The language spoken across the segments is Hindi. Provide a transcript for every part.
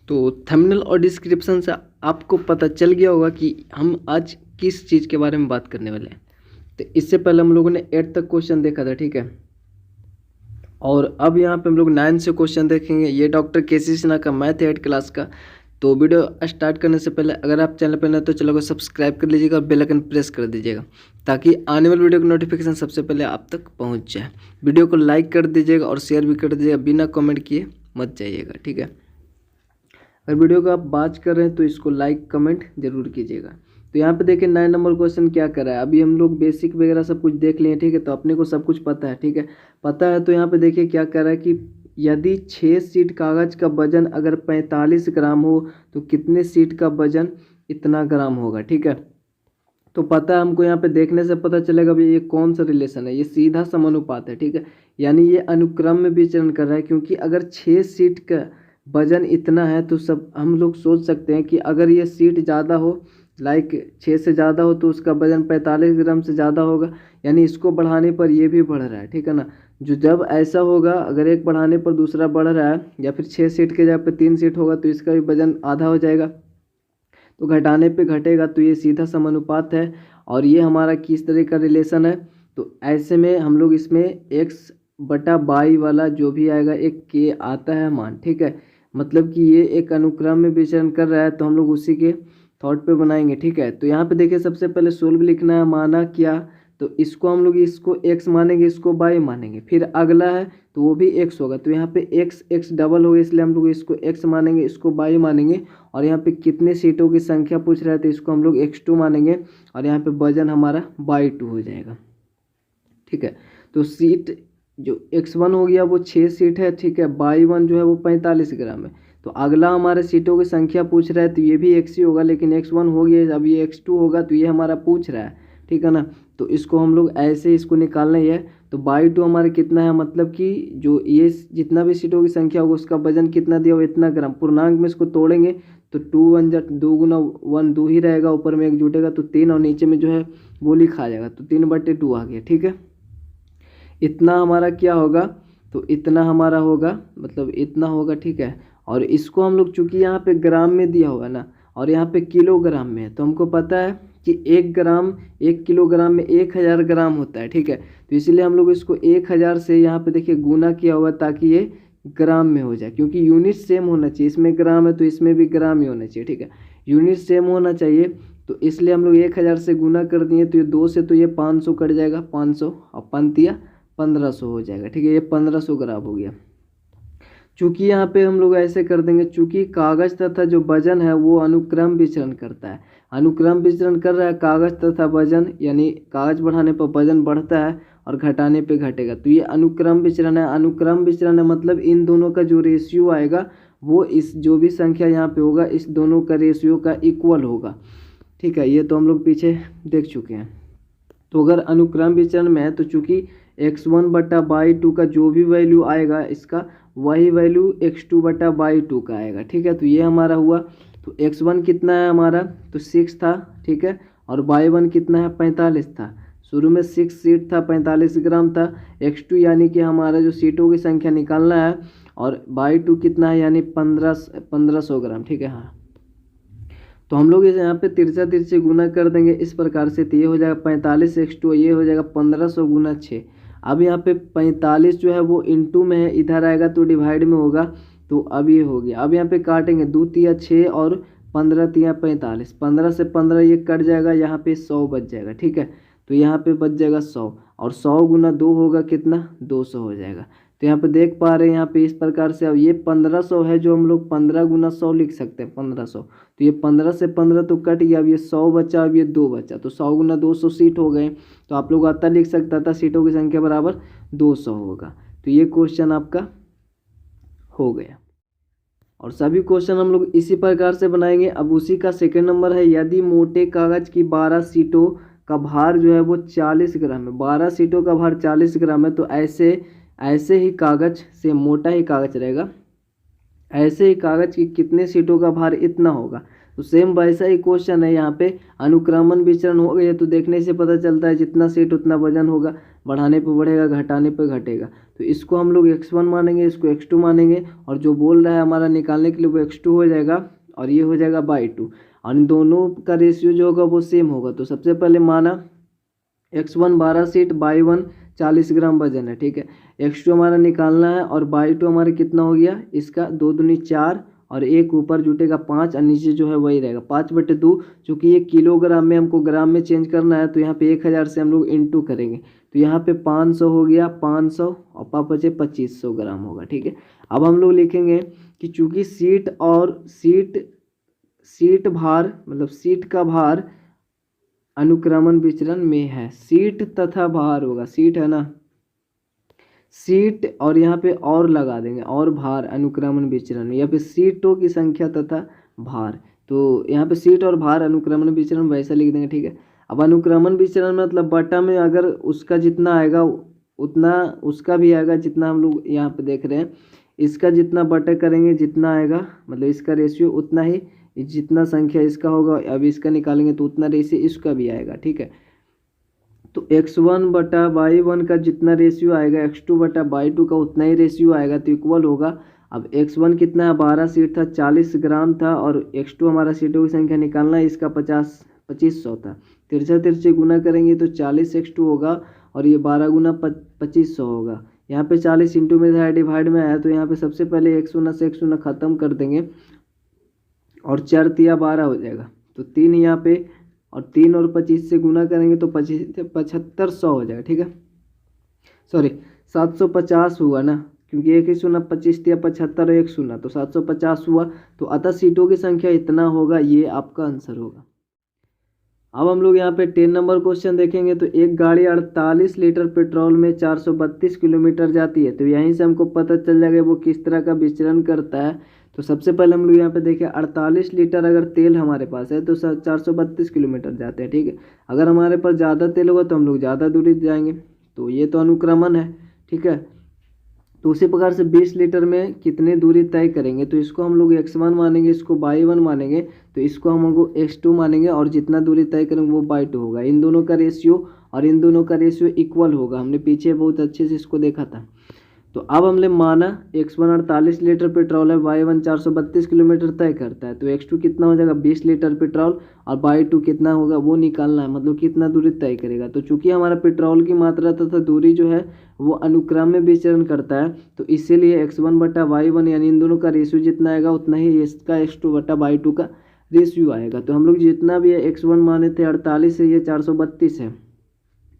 तो थंबनेल और डिस्क्रिप्शन से आपको पता चल गया होगा कि हम आज किस चीज़ के बारे में बात करने वाले हैं। तो इससे पहले हम लोगों ने 8 तक क्वेश्चन देखा था, ठीक है। और अब यहाँ पे हम लोग 9 से क्वेश्चन देखेंगे। ये डॉक्टर केसी सिन्हा का मैथ 8 क्लास का। तो वीडियो स्टार्ट करने से पहले अगर आप चैनल पर नए तो चैनल को सब्सक्राइब कर लीजिएगा और बेल आइकन प्रेस कर दीजिएगा ताकि आने वाली वीडियो की नोटिफिकेशन सबसे पहले आप तक पहुँच जाए। वीडियो को लाइक कर दीजिएगा और शेयर भी कर दीजिएगा, बिना कमेंट किए मत जाइएगा, ठीक है। अगर वीडियो को आप वॉच कर रहे हैं तो इसको लाइक कमेंट जरूर कीजिएगा। तो यहाँ पे देखिए 9 नंबर क्वेश्चन क्या कर रहा है। अभी हम लोग बेसिक वगैरह सब कुछ देख लिए, ठीक है, तो अपने को सब कुछ पता है, ठीक है, पता है। तो यहाँ पे देखिए क्या कर रहा है कि यदि 6 शीट कागज़ का वजन अगर 45 ग्राम हो तो कितने शीट का वजन इतना ग्राम होगा, ठीक है। तो पता है हमको, यहाँ पे देखने से पता चलेगा भाई ये कौन सा रिलेशन है। ये सीधा समानुपात है, ठीक है, यानी ये अनुक्रम में विचरण कर रहा है। क्योंकि अगर 6 शीट का वजन इतना है तो सब हम लोग सोच सकते हैं कि अगर ये सीट ज़्यादा हो, लाइक 6 से ज़्यादा हो तो उसका वजन 45 ग्राम से ज़्यादा होगा, यानी इसको बढ़ाने पर ये भी बढ़ रहा है, ठीक है ना। जो जब ऐसा होगा, अगर एक बढ़ाने पर दूसरा बढ़ रहा है या फिर 6 सीट के जगह पे 3 सीट होगा तो इसका भी वजन आधा हो जाएगा, तो घटाने पे घटेगा। तो ये सीधा समानुपात है और ये हमारा किस तरह का रिलेशन है। तो ऐसे में हम लोग इसमें x/y वाला जो भी आएगा एक k आता है मान, ठीक है, मतलब कि ये एक अनुक्रम में विचरण कर रहा है तो हम लोग उसी के थॉट पे बनाएंगे, ठीक है। तो यहाँ पे देखिए सबसे पहले सोल्व लिखना है, माना क्या, तो इसको हम लोग इसको x मानेंगे, इसको y मानेंगे। फिर अगला है तो वो भी x होगा, तो यहाँ पे x डबल होगा, इसलिए हम लोग इसको x मानेंगे, इसको y मानेंगे। और यहाँ पे कितने सीटों की संख्या पूछ रहा है तो इसको हम लोग x2 मानेंगे और यहाँ पे वजन हमारा y2 हो जाएगा, ठीक है। तो सीट जो x1 हो गया वो 6 सीट है, ठीक है, y1 जो है वो 45 ग्राम है। तो अगला हमारे सीटों की संख्या पूछ रहा है तो ये भी x ही होगा, लेकिन x1 हो गया, अब ये x2 होगा तो ये हमारा पूछ रहा है, ठीक है ना। तो इसको हम लोग ऐसे इसको निकालना ही है। तो y2 हमारा कितना है, मतलब कि जो ये जितना भी सीटों की संख्या होगा उसका वजन कितना दिया हो इतना ग्राम। पूर्णांक में इसको तोड़ेंगे तो 2 1 2 गुना 1 2 ही रहेगा, ऊपर में 1 जुटेगा तो 3 और नीचे में जो है वो लिखा आ जाएगा, तो 3/2 आ गया, ठीक है। इतना हमारा क्या होगा, तो इतना हमारा होगा, मतलब इतना होगा, ठीक है। और इसको हम लोग चूँकि यहाँ पे ग्राम में दिया हुआ ना और यहाँ पे किलोग्राम में है, तो हमको पता है कि 1 किलोग्राम में 1000 ग्राम होता है, ठीक है। तो इसलिए हम लोग इसको 1000 से यहाँ पे देखिए गुना किया हुआ ताकि ये ग्राम में हो जाए, क्योंकि यूनिट सेम होना चाहिए। इसमें ग्राम है तो इसमें भी ग्राम ही होना चाहिए, ठीक है, यूनिट सेम होना चाहिए। तो इसलिए हम लोग 1000 से गुना कर दिए, तो ये 2 से तो ये 500 कट जाएगा, 500 और 1500 हो जाएगा, ठीक है। ये 1500 ग्राम हो गया। चूँकि यहाँ पे हम लोग ऐसे कर देंगे, चूँकि कागज़ तथा जो वजन है वो अनुक्रम विचरण करता है, अनुक्रम विचरण कर रहा है कागज़ तथा वजन, यानी कागज़ बढ़ाने पर वजन बढ़ता है और घटाने पे घटेगा, तो ये अनुक्रम विचरण है। अनुक्रम विचरण है मतलब इन दोनों का जो रेशियो आएगा वो इस जो भी संख्या यहाँ पे होगा इस दोनों का रेशियो का इक्वल होगा, ठीक है। ये तो हम लोग पीछे देख चुके हैं। तो अगर अनुक्रम विचरण में है तो चूँकि x1/y2 का जो भी वैल्यू आएगा इसका वही वैल्यू x2/y2 का आएगा, ठीक है। तो ये हमारा हुआ। तो x1 कितना है हमारा, तो 6 था, ठीक है, और y1 कितना है 45 था। शुरू में 6 सीट था, 45 ग्राम था। x2 यानी कि हमारा जो सीटों की संख्या निकालना है, और y2 कितना है यानी 1500 ग्राम, ठीक है। हाँ, तो हम लोग इसे यहाँ पे तिरछा गुना कर देंगे इस प्रकार से, तो ये हो जाएगा 45x2, ये हो जाएगा 1500 गुना 6। अब यहाँ पे 45 जो है वो इंटू में है, इधर आएगा तो डिवाइड में होगा, तो अब ये हो गया। अब यहाँ पे काटेंगे, 2 तिया 6 और 15 तिया 45, 15 से 15 ये कट जाएगा, यहाँ पे 100 बच जाएगा, ठीक है। तो यहाँ पे बच जाएगा 100, और 100 गुना 2 होगा कितना, 200 हो जाएगा। तो यहाँ पे देख पा रहे हैं यहाँ पे इस प्रकार से। अब ये 1500 है जो हम लोग 15 गुना 100 लिख सकते हैं, 1500। तो ये 15 से 15 तो कट गया, अब ये 100 बचा, अब ये 2 बचा, तो 100 गुना 200 सीट हो गए। तो आप लोग आता लिख सकता था सीटों की संख्या बराबर 200 होगा। तो ये क्वेश्चन आपका हो गया। और सभी क्वेश्चन हम लोग इसी प्रकार से बनाएंगे। अब उसी का सेकंड नंबर है, यदि मोटे कागज की 12 सीटों का भार जो है वो 40 ग्राम है, 12 सीटों का भार 40 ग्राम है, तो ऐसे ही कागज से मोटा ही कागज रहेगा, ऐसे ही कागज की कितने सीटों का भार इतना होगा। तो सेम वैसा ही क्वेश्चन है, यहाँ पे अनुक्रमण विचरण हो गया, तो देखने से पता चलता है जितना सीट उतना वजन होगा। बढ़ाने पर बढ़ेगा, घटाने पर घटेगा। तो इसको हम लोग x1 मानेंगे, इसको x2 मानेंगे, और जो बोल रहा है हमारा निकालने के लिए वो x2 हो जाएगा और ये हो जाएगा बाई 2, और इन दोनों का रेशियो जो होगा वो सेम होगा। तो सबसे पहले माना x1 12 सीट, बाई 1 40 ग्राम वजन है, ठीक है। x2 हमारा निकालना है और बाई 2 हमारा कितना हो गया, इसका 2 दूनी 4 और एक ऊपर जुटेगा 5 और नीचे जो है वही रहेगा 5/2। चूँकि ये किलोग्राम में हमको ग्राम में चेंज करना है तो यहाँ पे 1000 से हम लोग इंटू करेंगे, तो यहाँ पे 500 हो गया, 500 और पाँच बचे 2500 ग्राम होगा, ठीक है। अब हम लोग लिखेंगे कि चूँकि सीट भार मतलब सीट का भार अनुक्रमण विचरण में है, सीट तथा भार होगा, सीट है ना, सीट और यहाँ पे और लगा देंगे और भार अनुक्रमण विचरण में, या फिर सीटों की संख्या तथा भार। तो यहाँ पे सीट और भार अनुक्रमण विचरण वैसा लिख देंगे, ठीक है। अब अनुक्रमण विचरण मतलब बटा में अगर उसका जितना आएगा उतना उसका भी आएगा, जितना हम लोग यहाँ पे देख रहे हैं इसका जितना बटा करेंगे जितना आएगा, मतलब इसका रेशियो उतना ही, जितना संख्या इसका होगा अब इसका निकालेंगे तो उतना रेशियो इसका भी आएगा, ठीक है। तो x1 बटा बाई 1 का जितना रेशियो आएगा x2 बटा बाई 2 का उतना ही रेशियो आएगा, तो इक्वल होगा। अब x1 कितना है, 12 सीट था, 40 ग्राम था, और x2 हमारा सीटों की संख्या निकालना है, इसका 2500 था। तिरछा तिरछे गुना करेंगे तो 40x2 होगा और ये 12 गुना 2500 होगा। यहाँ पे 40 इंटू में था, डिवाइड में आया, तो यहाँ पे सबसे पहले एक शून्य से एक शून्य खत्म कर देंगे और 4 तिया 12 हो जाएगा, तो 3 यहाँ पे और 3 और 25 से गुना करेंगे तो 7500 हो जाएगा, ठीक है। सॉरी 750 हुआ ना, क्योंकि एक ही शून्य 25 तिया 75 और एक शून्य तो 750 हुआ। तो अतः सीटों की संख्या इतना होगा, ये आपका आंसर होगा। अब हम लोग यहाँ पे 10 नंबर क्वेश्चन देखेंगे। तो एक गाड़ी 48 लीटर पेट्रोल में 432 किलोमीटर जाती है, तो यहीं से हमको पता चल जाएगा वो किस तरह का विचरण करता है। तो सबसे पहले हम लोग यहाँ पे देखें 48 लीटर अगर तेल हमारे पास है तो 432 किलोमीटर जाते हैं, ठीक है। अगर हमारे पास ज़्यादा तेल होगा तो हम लोग ज़्यादा दूरी जाएंगे, तो ये तो अनुक्रमण है, ठीक है। तो उसी प्रकार से 20 लीटर में कितनी दूरी तय करेंगे, तो इसको हम लोग x1 मानेंगे, इसको बाई 1 मानेंगे, तो इसको हम लोग x2 मानेंगे, और जितना दूरी तय करेंगे वो बाई 2 होगा। इन दोनों का रेशियो और इन दोनों का रेशियो इक्वल होगा, हमने पीछे बहुत अच्छे से इसको देखा था। तो अब हमने माना x1 48 लीटर पेट्रोल है, y1 432 किलोमीटर तय करता है, तो x2 कितना हो जाएगा 20 लीटर पेट्रोल, और बाई 2 कितना होगा वो निकालना है, मतलब कितना दूरी तय करेगा। तो चूंकि हमारा पेट्रोल की मात्रा तथा दूरी जो है वो अनुक्रम में विचरण करता है, तो इसीलिए x1 बटा y1 यानी इन दोनों का रेशियो जितना आएगा उतना ही इसका x2 बटा बाई 2 का रेशियो आएगा। तो हम लोग जितना भी है x1 माने थे 48 है, ये 432 है,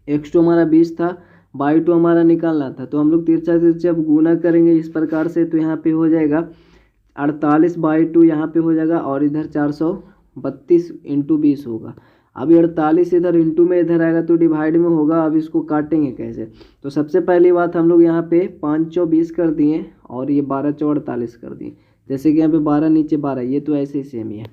x2 हमारा 20 था, बाई 2 हमारा निकालना था। तो हम लोग तिरछा तिरछा अब गुना करेंगे इस प्रकार से, तो यहाँ पे हो जाएगा 48 बाई 2 यहाँ पे हो जाएगा, और इधर 432 इंटू 20 होगा। अब 48 इधर इंटू में इधर आएगा तो डिवाइड में होगा। अब इसको काटेंगे कैसे, तो सबसे पहली बात हम लोग यहाँ पे 5 चौ 20 कर दिए और ये 12 चौ 48 कर दिए, जैसे कि यहाँ पे 12 नीचे 12, ये तो ऐसे ही सेम ही है,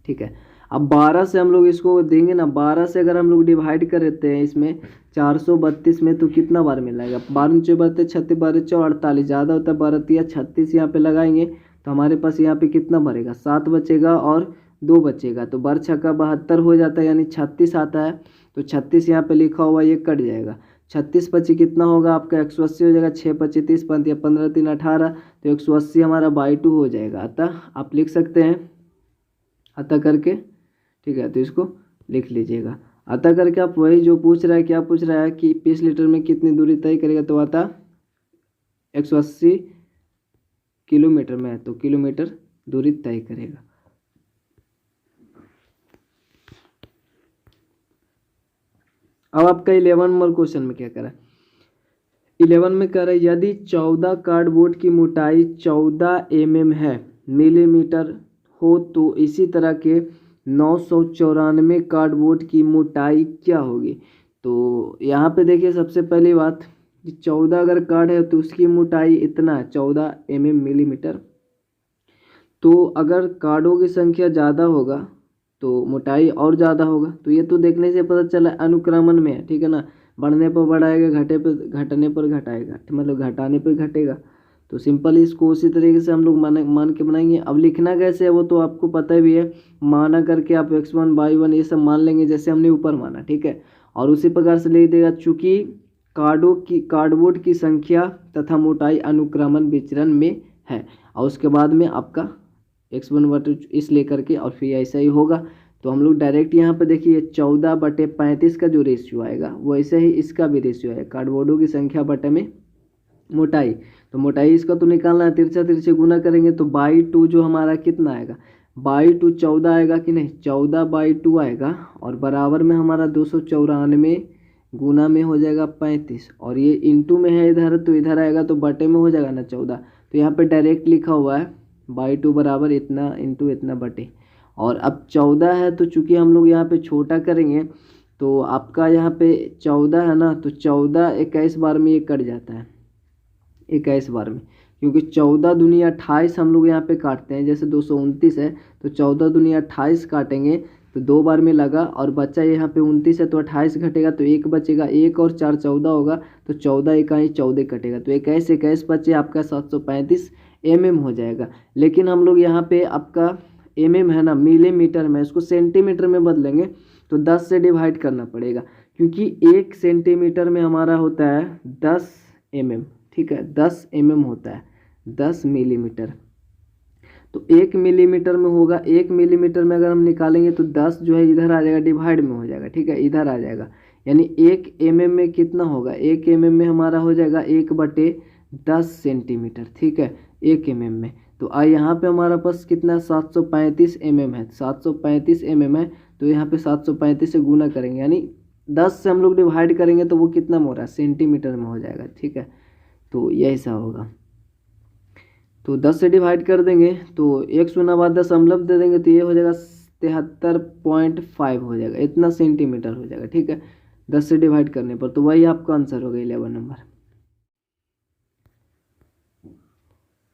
ठीक है। अब 12 से हम लोग इसको देंगे ना, 12 से अगर हम लोग डिवाइड कर देते हैं इसमें 432 में, तो कितना बार मिलाएगा, 12 चौ 32 36 12 चौ 48, ज़्यादा होता है 12 तिया 36, यहाँ पे लगाएंगे तो हमारे पास यहाँ पे कितना भरेगा 7 बचेगा और 2 बचेगा, तो 12 छक्का 72 हो जाता है, यानी 36 आता है। तो 36 यहाँ पे लिखा हुआ ये कट जाएगा, 36 पची कितना होगा आपका 180 हो जाएगा, 6 पची 30 15 15 3 18, तो 180 हमारा बाई 2 हो जाएगा। अतः आप लिख सकते हैं अतः करके, ठीक है, तो इसको लिख लीजिएगा। अतः करके आप वही जो पूछ रहा है, क्या पूछ रहा है कि 20 लीटर में कितनी दूरी तय करेगा, तो अतः 180 किलोमीटर में है, तो किलोमीटर दूरी तय करेगा। अब आपका 11 नंबर क्वेश्चन में क्या करा है, 11 में कह रहा है यदि 14 कार्डबोर्ड की मोटाई 14 mm है मिलीमीटर हो, तो इसी तरह के 994 कार्डबोर्ड की मोटाई क्या होगी। तो यहाँ पे देखिए सबसे पहली बात, 14 अगर कार्ड है तो उसकी मोटाई इतना है 14 mm मिलीमीटर। तो अगर कार्डों की संख्या ज़्यादा होगा तो मोटाई और ज़्यादा होगा, तो ये तो देखने से पता चला अनुक्रमण में है, ठीक है ना, बढ़ने पर बढ़ाएगा, घटने पर घटाएगा, मतलब घटाने पर घटेगा। तो सिंपल इसको उसी तरीके से हम लोग मान के बनाएंगे। अब लिखना कैसे है वो तो आपको पता भी है, माना करके आप x1 बाई 1 ये सब मान लेंगे जैसे हमने ऊपर माना, ठीक है। और उसी प्रकार से लिख देगा चूंकि कार्डबोर्ड की संख्या तथा मोटाई अनुक्रमण विचरण में है, और उसके बाद में आपका x1/2 इस लेकर के और फिर ऐसा ही होगा। तो हम लोग डायरेक्ट यहाँ पे देखिए 14/35 का जो रेशियो आएगा वैसे ही इसका भी रेशियो है, कार्डबोर्डों की संख्या बटे में मोटाई। तो मोटाई इसका तो निकालना है, तिरछा तिरछे गुना करेंगे तो बाई 2 जो हमारा कितना आएगा, बाई 2 14 आएगा कि नहीं, 14/2 आएगा, और बराबर में हमारा 294 गुना में हो जाएगा 35, और ये इंटू में है इधर तो इधर आएगा तो बटे में हो जाएगा ना 14। तो यहाँ पे डायरेक्ट लिखा हुआ है बाई 2 बराबर इतना इंटू इतना बटे, और अब 14 है तो चूंकि हम लोग यहाँ पे छोटा करेंगे तो आपका यहाँ पे 14 है ना, तो 14 21 बार में ये कट जाता है, 21 बार में, क्योंकि 14 दूनी 28 हम लोग यहाँ पे काटते हैं, जैसे 229 है तो 14 दूनी 28 काटेंगे तो 2 बार में लगा, और बच्चा यहाँ पे 29 है तो 28 घटेगा तो 1 बचेगा, 1 और 4 14 होगा, तो 14 इकाई 14 कटेगा, तो 21 बचे आपका 735 हो जाएगा। लेकिन हम लोग यहाँ पे आपका है ना मिलीमीटर में, इसको सेंटीमीटर में बदलेंगे तो 10 से डिवाइड करना पड़ेगा, क्योंकि 1 सेंटीमीटर में हमारा होता है 10 ठीक है, 10 होता है 10 मिलीमीटर, तो 1 मिलीमीटर में होगा, 1 मिलीमीटर में अगर हम निकालेंगे तो 10 जो है इधर आ जाएगा, डिवाइड में हो जाएगा, ठीक है, इधर आ जाएगा, यानी 1 में कितना होगा, 1 में हमारा हो जाएगा 1/10 सेंटीमीटर, ठीक है, 1 में। तो यहाँ पे हमारा पास कितना 735 है, 735 है, तो यहाँ पे 735 से गुना करेंगे, यानी 10 से हम लोग डिवाइड करेंगे तो वो कितना में हो रहा है, सेंटीमीटर में हो जाएगा, ठीक है। तो यही सा होगा, तो 10 से डिवाइड कर देंगे तो 1/10 दे देंगे तो ये हो जाएगा 73.5 हो जाएगा, इतना सेंटीमीटर हो जाएगा, ठीक है, 10 से डिवाइड करने पर। तो वही आपका आंसर होगा 11 नंबर।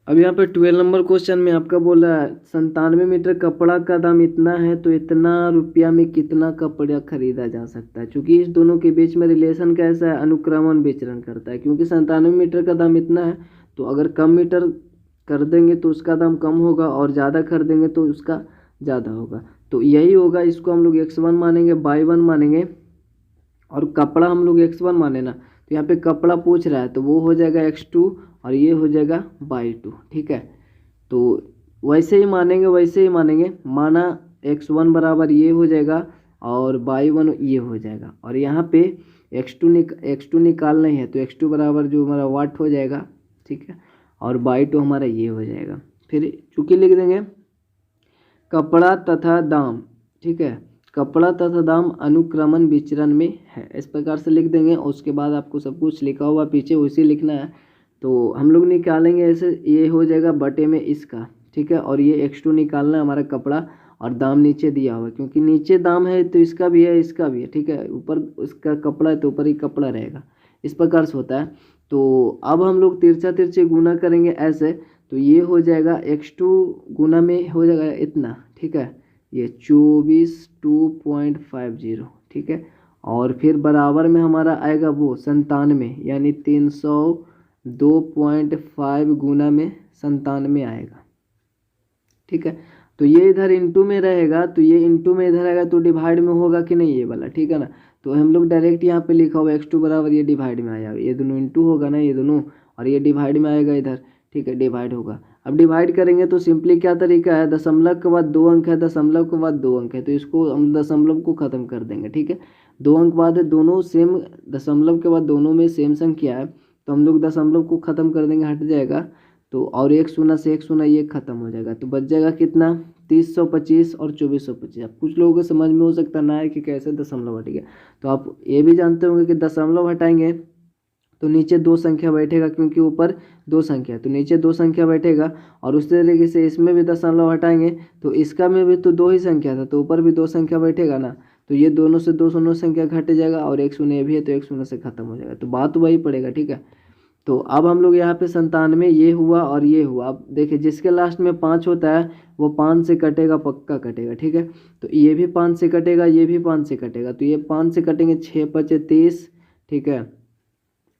अब यहाँ पे 12 नंबर क्वेश्चन में आपका बोला 97 मीटर कपड़ा का दाम इतना है तो इतना रुपया में कितना कपड़ा खरीदा जा सकता है। चूंकि इस दोनों के बीच में रिलेशन कैसा है, अनुक्रमण विचरण करता है, क्योंकि 97 मीटर का दाम इतना है तो अगर कम मीटर कर देंगे तो उसका दाम कम होगा, और ज़्यादा कर देंगे तो उसका ज़्यादा होगा। तो यही होगा, इसको हम लोग x1 मानेंगे, y1 मानेंगे, और कपड़ा हम लोग x1 माने ना, तो यहाँ पे कपड़ा पूछ रहा है तो वो हो जाएगा x2 और ये हो जाएगा y2, ठीक है। तो वैसे ही मानेंगे, माना x1 बराबर ये हो जाएगा और y1 ये हो जाएगा, और यहाँ पे x2 निकालना ही है तो x2 बराबर जो हमारा वाट हो जाएगा, ठीक है, और y2 हमारा ये हो जाएगा। फिर चूँकि लिख देंगे कपड़ा तथा दाम, ठीक है, कपड़ा तथा दाम अनुक्रमण विचरण में है, इस प्रकार से लिख देंगे, और उसके बाद आपको सब कुछ लिखा हुआ पीछे उसे लिखना है। तो हम लोग निकालेंगे ऐसे, ये हो जाएगा बटे में इसका, ठीक है, और ये x2 निकालना है हमारा कपड़ा, और दाम नीचे दिया हुआ है, क्योंकि नीचे दाम है तो इसका भी है इसका भी है, ठीक है, ऊपर इसका कपड़ा है तो ऊपर ही कपड़ा रहेगा, इस प्रकार से होता है। तो अब हम लोग तिरछा तिरछे गुना करेंगे ऐसे, तो ये हो जाएगा x2 गुना में हो जाएगा इतना, ठीक है, ये 24,250, ठीक है, और फिर बराबर में हमारा आएगा वो 97, यानी 302.5 गुना में 97 आएगा, ठीक है। तो ये इधर इंटू में रहेगा, तो ये इंटू में इधर आएगा तो डिवाइड में होगा कि नहीं ये वाला, ठीक है ना। तो हम लोग डायरेक्ट यहाँ पे लिखा हुआ x2 बराबर ये डिवाइड में आया, ये दोनों इंटू होगा ना, ये दोनों, और ये डिवाइड में आएगा इधर, ठीक है, डिवाइड होगा। अब डिवाइड करेंगे तो सिंपली क्या तरीका है, दशमलव के बाद 2 अंक है, दशमलव के बाद 2 अंक है, तो इसको हम दशमलव को ख़त्म कर देंगे, ठीक है, 2 अंक बाद है, दोनों सेम, दशमलव के बाद दोनों में सेम संख्या है तो हम लोग दशमलव को ख़त्म कर देंगे, हट जाएगा, तो और 1 शून्य से 1 शून्य ये ख़त्म हो जाएगा, तो बच जाएगा कितना 3025 और 2425। अब कुछ लोगों को समझ में हो सकता ना है कि कैसे दशमलव हट गया, तो आप ये भी जानते होंगे कि दशमलव हटाएंगे तो नीचे 2 संख्या बैठेगा, क्योंकि ऊपर 2 संख्या, तो नीचे 2 संख्या बैठेगा, और उस तरीके से इसमें भी दशमलव हटाएंगे तो इसका में भी तो 2 ही संख्या था तो ऊपर भी 2 संख्या बैठेगा ना, तो ये दोनों से 2 शून्य संख्या घट जाएगा, और 1 शून्य भी है तो 1 शून्य से ख़त्म हो जाएगा, तो बात वही पड़ेगा, ठीक है। तो अब हम लोग यहाँ पे 97 ये हुआ और ये हुआ, अब देखिए जिसके लास्ट में 5 होता है वो 5 से कटेगा, पक्का कटेगा, ठीक है, तो ये भी 5 से कटेगा, ये भी 5 से कटेगा, तो ये 5 से कटेंगे, 6 बचे 30, ठीक है।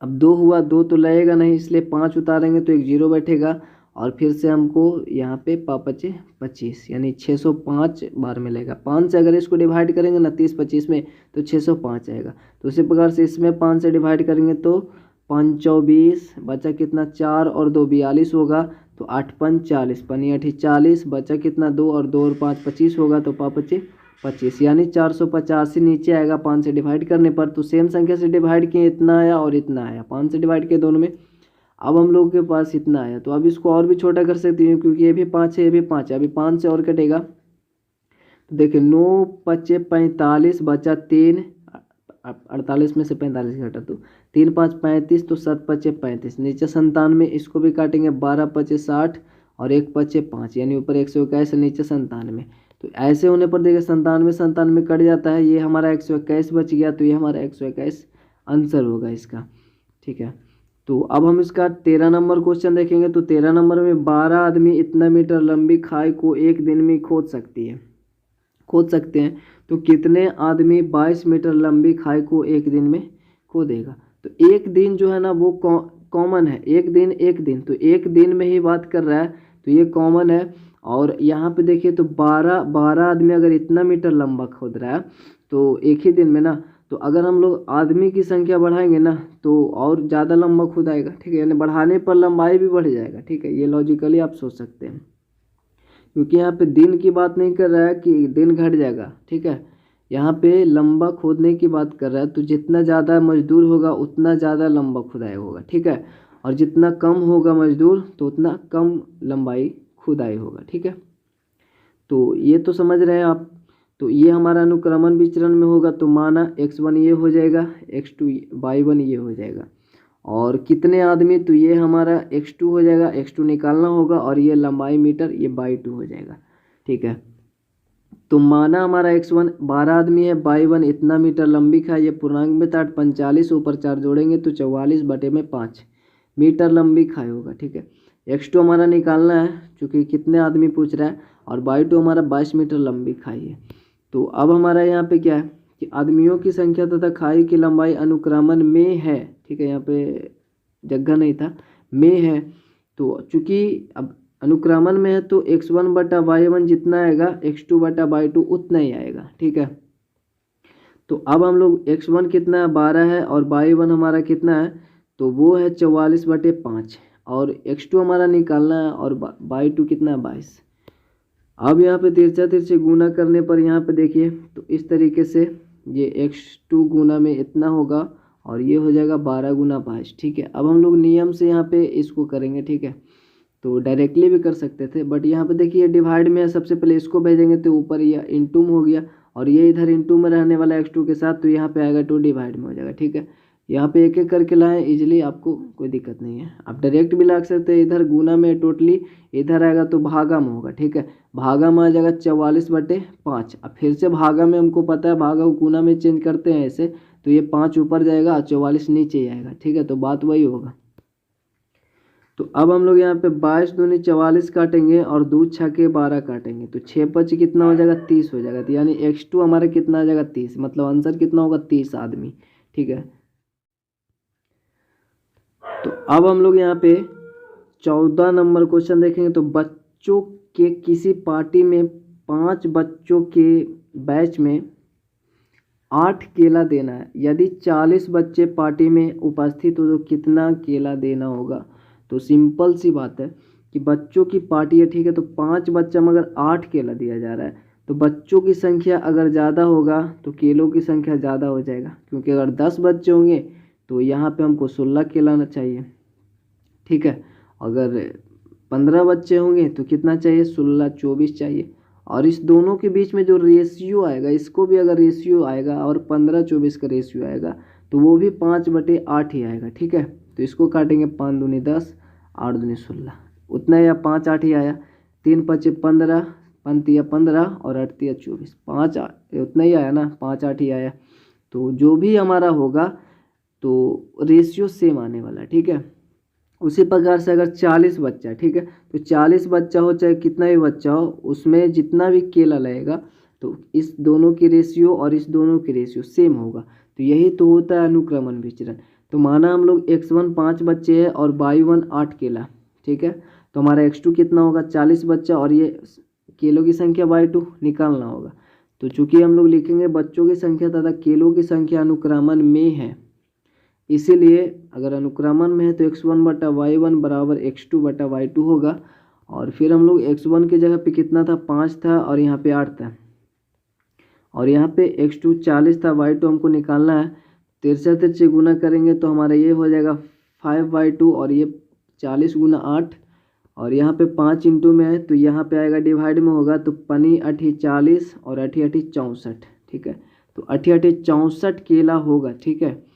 अब 2 हुआ, 2 तो लगेगा नहीं इसलिए 5 उतारेंगे तो एक 0 बैठेगा, और फिर से हमको यहाँ पे 5×5 = 25 यानी 605 बार मिलेगा। 5 से अगर इसको डिवाइड करेंगे ना 30×25 में तो 605 आएगा। तो उसी प्रकार से इसमें 5 से डिवाइड करेंगे तो 5 24 बचा कितना 4 और 2 42 होगा, तो 8 5 40 पनी 8 40 बचा कितना 2 और 2 और 5 25 होगा, तो 5×5 = 25 यानी 485 नीचे आएगा 5 से डिवाइड करने पर। तो सेम संख्या से डिवाइड किए इतना आया और इतना आया, 5 से डिवाइड किए दोनों में, अब हम लोगों के पास इतना आया। तो अब इसको और भी छोटा कर सकते हैं क्योंकि ये भी 5 है ये भी 5 है, अभी 5 से और कटेगा तो देखिए 9 5 45 बचा 3, 48 में से 45 घटा तो 3 5 35, तो 7 5 35 नीचे 97, इसको भी काटेंगे 12 5 60 और 1 5 5 यानी ऊपर 121 नीचे 97। तो ऐसे होने पर देखिए 97 कट जाता है, ये हमारा 121 बच गया, तो ये हमारा 121 आंसर होगा इसका। ठीक है, तो अब हम इसका 13 नंबर क्वेश्चन देखेंगे। तो 13 नंबर में 12 आदमी इतना मीटर लंबी खाई को एक दिन में खोद सकते हैं, तो कितने आदमी 22 मीटर लंबी खाई को एक दिन में खोदेगा। तो एक दिन जो है ना वो कॉमन है, एक दिन तो एक दिन में ही बात कर रहा है, तो ये कॉमन है। और यहाँ पे देखिए तो 12 आदमी अगर इतना मीटर लंबा खोद रहा है तो एक ही दिन में ना, तो अगर हम लोग आदमी की संख्या बढ़ाएंगे ना तो और ज़्यादा लंबा खुदाएगा। ठीक है, यानी बढ़ाने पर लंबाई भी बढ़ जाएगा। ठीक है, ये लॉजिकली आप सोच सकते हैं, क्योंकि यहाँ पे दिन की बात नहीं कर रहा है कि दिन घट जाएगा। ठीक है, यहाँ पे लंबा खोदने की बात कर रहा है, तो जितना ज़्यादा मजदूर होगा उतना ज़्यादा लंबा खुदाई होगा। ठीक है, और जितना कम होगा मजदूर तो उतना कम लंबाई खुदाई होगा। ठीक है, तो ये तो समझ रहे हैं आप। तो ये हमारा अनुक्रमण विचरण में होगा, तो माना x1 ये हो जाएगा, x2 y1 ये हो जाएगा। और कितने आदमी, तो ये हमारा x2 हो जाएगा, x2 निकालना होगा, और ये लंबाई मीटर ये y2 हो जाएगा। ठीक है, तो माना हमारा x1 12 आदमी है, y1 इतना मीटर लंबी खाई, ये पूर्णांक में था 45, ऊपर 4 जोड़ेंगे तो 44/5 मीटर लंबी खाई होगा। ठीक है, x2 हमारा निकालना है क्योंकि कितने आदमी पूछ रहा है, और y2 हमारा 22 मीटर लंबी खाई है। तो अब हमारा यहाँ पे क्या है कि आदमियों की संख्या तथा खाई की लंबाई अनुक्रमण में है। ठीक है, यहाँ पे जगह नहीं था, में है, तो चूंकि अब अनुक्रमण में है तो x1/y1 जितना आएगा x2/y2 उतना ही आएगा। ठीक है, तो अब हम लोग x1 कितना है 12 है और y1 हमारा कितना है, तो वो है 44/5, और x2 हमारा निकालना है और y2 कितना है 22। अब यहाँ पे तिरछे गुना करने पर यहाँ पे देखिए तो इस तरीके से ये x2 गुना में इतना होगा और ये हो जाएगा 12×22। ठीक है, अब हम लोग नियम से यहाँ पे इसको करेंगे। ठीक है, तो डायरेक्टली भी कर सकते थे, बट यहाँ पे देखिए डिवाइड में है, सबसे पहले इसको भेजेंगे तो ऊपर यह इंटू में हो गया, और ये इधर इंटू में रहने वाला x2 के साथ, तो यहाँ पे आएगा 2 डिवाइड में हो जाएगा। ठीक है, यहाँ पे एक एक करके लाएं इजीली, आपको कोई दिक्कत नहीं है, आप डायरेक्ट भी ला सकते हैं। इधर गुना में टोटली, इधर आएगा तो भागा में होगा। ठीक है, भागा में आ जाएगा 44/5। अब फिर से भागा में हमको पता है भागा को गुना में चेंज करते हैं ऐसे, तो ये 5 ऊपर जाएगा 44 नीचे ही आएगा। ठीक है, तो बात वही होगा। तो अब हम लोग यहाँ पे 22 दूनी 44 काटेंगे और 2 छक्के 12 काटेंगे, तो 6 5 कितना हो जाएगा 30 हो जाएगा। तो यानी x2 हमारा कितना आ जाएगा 30, मतलब आंसर कितना होगा 30 आदमी। ठीक है, तो अब हम लोग यहाँ पे 14 नंबर क्वेश्चन देखेंगे। तो बच्चों के किसी पार्टी में 5 बच्चों के बैच में 8 केला देना है, यदि 40 बच्चे पार्टी में उपस्थित हो तो कितना केला देना होगा। तो सिंपल सी बात है कि बच्चों की पार्टी है। ठीक है, तो 5 बच्चा मगर 8 केला दिया जा रहा है, तो बच्चों की संख्या अगर ज़्यादा होगा तो केलों की संख्या ज़्यादा हो जाएगा, क्योंकि अगर 10 बच्चे होंगे तो यहाँ पे हमको 16 केला चाहिए। ठीक है, अगर 15 बच्चे होंगे तो कितना चाहिए 16 24 चाहिए, और इस दोनों के बीच में जो रेशियो आएगा, इसको भी अगर रेशियो आएगा और 15 24 का रेशियो आएगा तो वो भी 5/8 ही आएगा। ठीक है, तो इसको काटेंगे 5 दूनी 10 8 दूनी 16 उतना या 5 8 ही आया, 3 5 15 5 15 और 8 24 5 उतना ही आया ना, 5 8 ही आया। तो जो भी हमारा होगा तो रेशियो सेम आने वाला है। ठीक है, उसी प्रकार से अगर 40 बच्चा, ठीक है, तो 40 बच्चा हो चाहे कितना भी बच्चा हो, उसमें जितना भी केला लगेगा तो इस दोनों की रेशियो और इस दोनों की रेशियो सेम होगा। तो यही तो होता है अनुक्रमण विचरण। तो माना हम लोग x1 5 बच्चे हैं और y1 8 केला। ठीक है, तो हमारा x2 कितना होगा 40 बच्चा, और ये केलों की संख्या बाई 2 निकालना होगा। तो चूंकि हम लोग लिखेंगे बच्चों की संख्या तथा केलों की संख्या अनुक्रमण में है, इसीलिए अगर अनुक्रमण में है तो x1 बटा y1 बराबर x2 बटा y2 होगा। और फिर हम लोग x1 की जगह पे कितना था 5 था, और यहाँ पे 8 था, और यहाँ पे x2 40 था, y2 हमको निकालना है। 63 से गुना करेंगे तो हमारा ये हो जाएगा 5/2, और ये 40 गुना 8, और यहाँ पे 5 इंटू में है तो यहाँ पे आएगा डिवाइड में होगा, तो पनी 8 40 और 8 8 64, ठीक है। तो 8 8 64 केला होगा, ठीक है।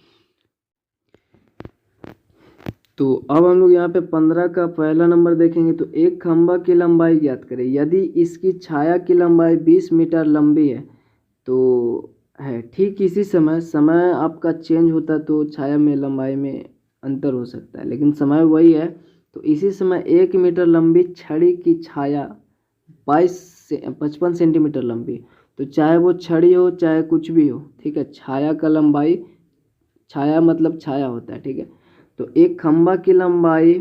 तो अब हम लोग यहाँ पे 15 का पहला नंबर देखेंगे। तो एक खंभा की लंबाई ज्ञात करें, यदि इसकी छाया की लंबाई 20 मीटर लंबी है तो है, ठीक इसी समय आपका चेंज होता है तो छाया में लंबाई में अंतर हो सकता है, लेकिन समय वही है। तो इसी समय 1 मीटर लंबी छड़ी की छाया 55 सेंटीमीटर लंबी, तो चाहे वो छड़ी हो चाहे कुछ भी हो, ठीक है। छाया का लंबाई, छाया मतलब छाया होता है, ठीक है। तो एक खंभा की लंबाई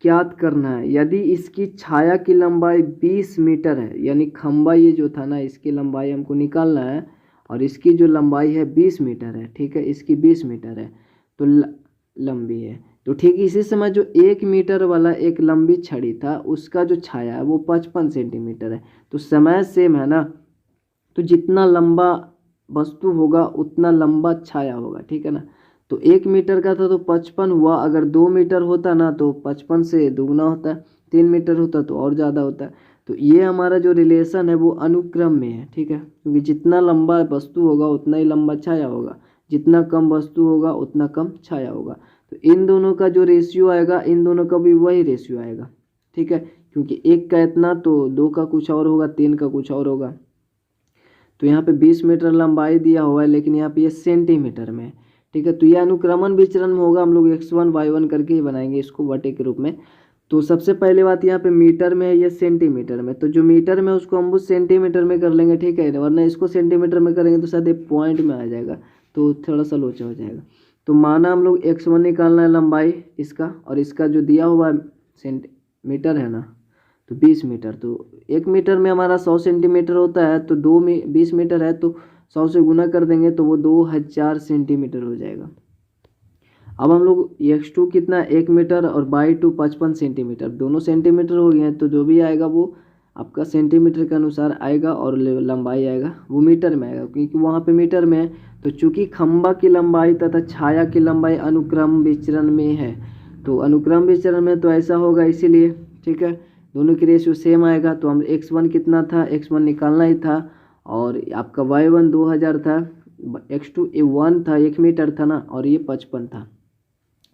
ज्ञात करना है, यदि इसकी छाया की लंबाई 20 मीटर है, यानी खंभा ये जो था ना इसकी लंबाई हमको निकालना है, और इसकी जो लंबाई है 20 मीटर है, ठीक है। इसकी 20 मीटर है तो लंबी है। तो ठीक इसी समय जो 1 मीटर वाला एक लंबी छड़ी था उसका जो छाया है वो 55 सेंटीमीटर है। तो समय सेम है ना, तो जितना लंबा वस्तु होगा उतना लंबा छाया होगा, ठीक है ना। तो 1 मीटर का था तो 55 हुआ, अगर 2 मीटर होता ना तो 55 से दुगना होता है, 3 मीटर होता तो और ज़्यादा होता है। तो ये हमारा जो रिलेशन है वो अनुक्रम में है, ठीक है, क्योंकि जितना लंबा वस्तु होगा उतना ही लंबा छाया होगा, जितना कम वस्तु होगा उतना कम छाया होगा। तो इन दोनों का जो रेशियो आएगा, इन दोनों का भी वही रेशियो आएगा, ठीक है, क्योंकि एक का इतना तो 2 का कुछ और होगा, 3 का कुछ और होगा। तो यहाँ पे 20 मीटर लंबाई दिया हुआ है, लेकिन यहाँ पे ये सेंटीमीटर में, ठीक है। तो ये अनुक्रमण विचरण में होगा, हम लोग x1 y1 करके ही बनाएंगे इसको बटे के रूप में। तो सबसे पहले बात यहाँ पे मीटर में है, ये सेंटीमीटर में, तो जो मीटर में उसको हम सेंटीमीटर में कर लेंगे, ठीक है, वरना इसको सेंटीमीटर में करेंगे तो शायद ये पॉइंट में आ जाएगा, तो थोड़ा सा लोचा हो जाएगा। तो माना हम लोग x1 निकालना है लंबाई इसका, और इसका जो दिया हुआ सेंटीमीटर है ना तो 20 मीटर, तो 1 मीटर में हमारा 100 सेंटीमीटर होता है, तो 2 में 20 मीटर है तो 100 से गुना कर देंगे तो वो 2000 सेंटीमीटर हो जाएगा। अब हम लोग x2 कितना 1 मीटर और y2 55 सेंटीमीटर, दोनों सेंटीमीटर हो गए हैं, तो जो भी आएगा वो आपका सेंटीमीटर के अनुसार आएगा, और लंबाई आएगा वो मीटर में आएगा, क्योंकि वहाँ पे मीटर में है। तो चूँकि खंभा की लंबाई तथा छाया की लंबाई अनुक्रम विचरण में है, तो अनुक्रम विचरण में तो ऐसा होगा, इसीलिए, ठीक है, दोनों की रेशियो सेम आएगा। तो हम x1 कितना था, x1 निकालना ही था, और आपका y1 2000 था, x2 1 था, 1 मीटर था ना, और ये 55 था,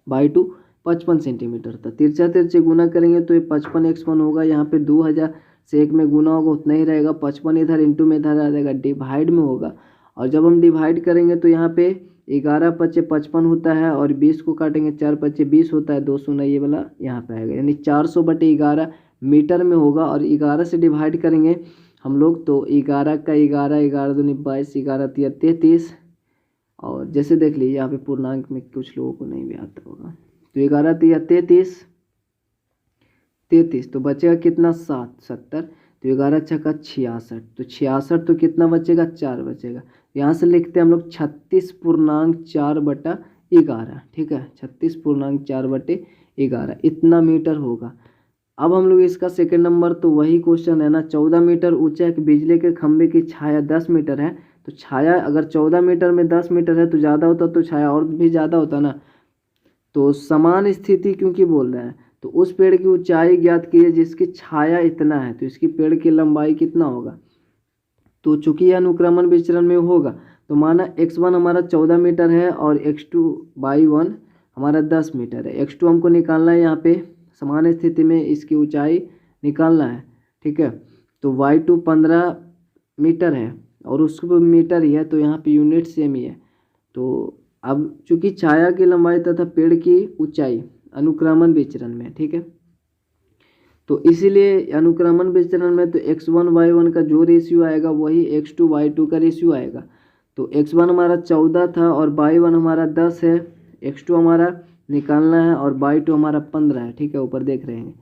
y2 55 सेंटीमीटर था। तिरछा गुना करेंगे तो ये 55 x1 होगा, यहाँ पे 2000 से 1 में गुना होगा उतना ही रहेगा, 55 इधर इंटू में इधर आ जाएगा, डिवाइड में होगा। और जब हम डिवाइड करेंगे तो यहाँ पे 11 पचे 55 होता है, और 20 को काटेंगे 4 पचे 20 होता है, 2 शून्य ये वाला यहाँ पे आएगा, यानी 400 बटे 11 मीटर में होगा। और 11 से डिवाइड करेंगे हम लोग तो 11 का 11, 11 दूनी 22, 11 तिया 33, और जैसे देख लीजिए यहाँ पे पूर्णांक में कुछ लोगों को नहीं भी आता होगा, तो 11 तिया 33, तो बचेगा कितना 70, तो 11 छक्का 66, तो 66, तो कितना बचेगा 4 बचेगा। यहाँ से लिखते हैं हम लोग 36.4/11, ठीक है, 36.4/11 इतना मीटर होगा। अब हम लोग इसका सेकंड नंबर, तो वही क्वेश्चन है ना, 14 मीटर ऊंचा एक बिजली के खंभे की छाया 10 मीटर है, तो छाया अगर 14 मीटर में 10 मीटर है तो ज़्यादा होता, तो छाया और भी ज़्यादा होता ना। तो समान स्थिति क्योंकि बोल रहे हैं, तो उस पेड़ की ऊंचाई ज्ञात कीजिए जिसकी छाया इतना है, तो इसकी पेड़ की लंबाई कितना होगा। तो चूंकि यह अनुक्रमण विचरण में होगा, तो माना x1 हमारा 14 मीटर है और x2 y1 हमारा 10 मीटर है। x2 हमको निकालना है, यहाँ पे समान स्थिति में इसकी ऊंचाई निकालना है, ठीक है। तो y2 15 मीटर है और उसको मीटर ही है, तो यहाँ पे यूनिट सेम ही है। तो अब चूंकि छाया की लंबाई तथा पेड़ की ऊंचाई अनुक्रमण विचरण में, ठीक है, तो इसीलिए अनुक्रमण विचरण में तो x1 y1 का जो रेशियो आएगा वही x2 y2 का रेशियो आएगा। तो x1 हमारा 14 था और y1 हमारा 10 है, x2 हमारा निकालना है और y2 हमारा 15 है, ठीक है, ऊपर देख रहे हैं।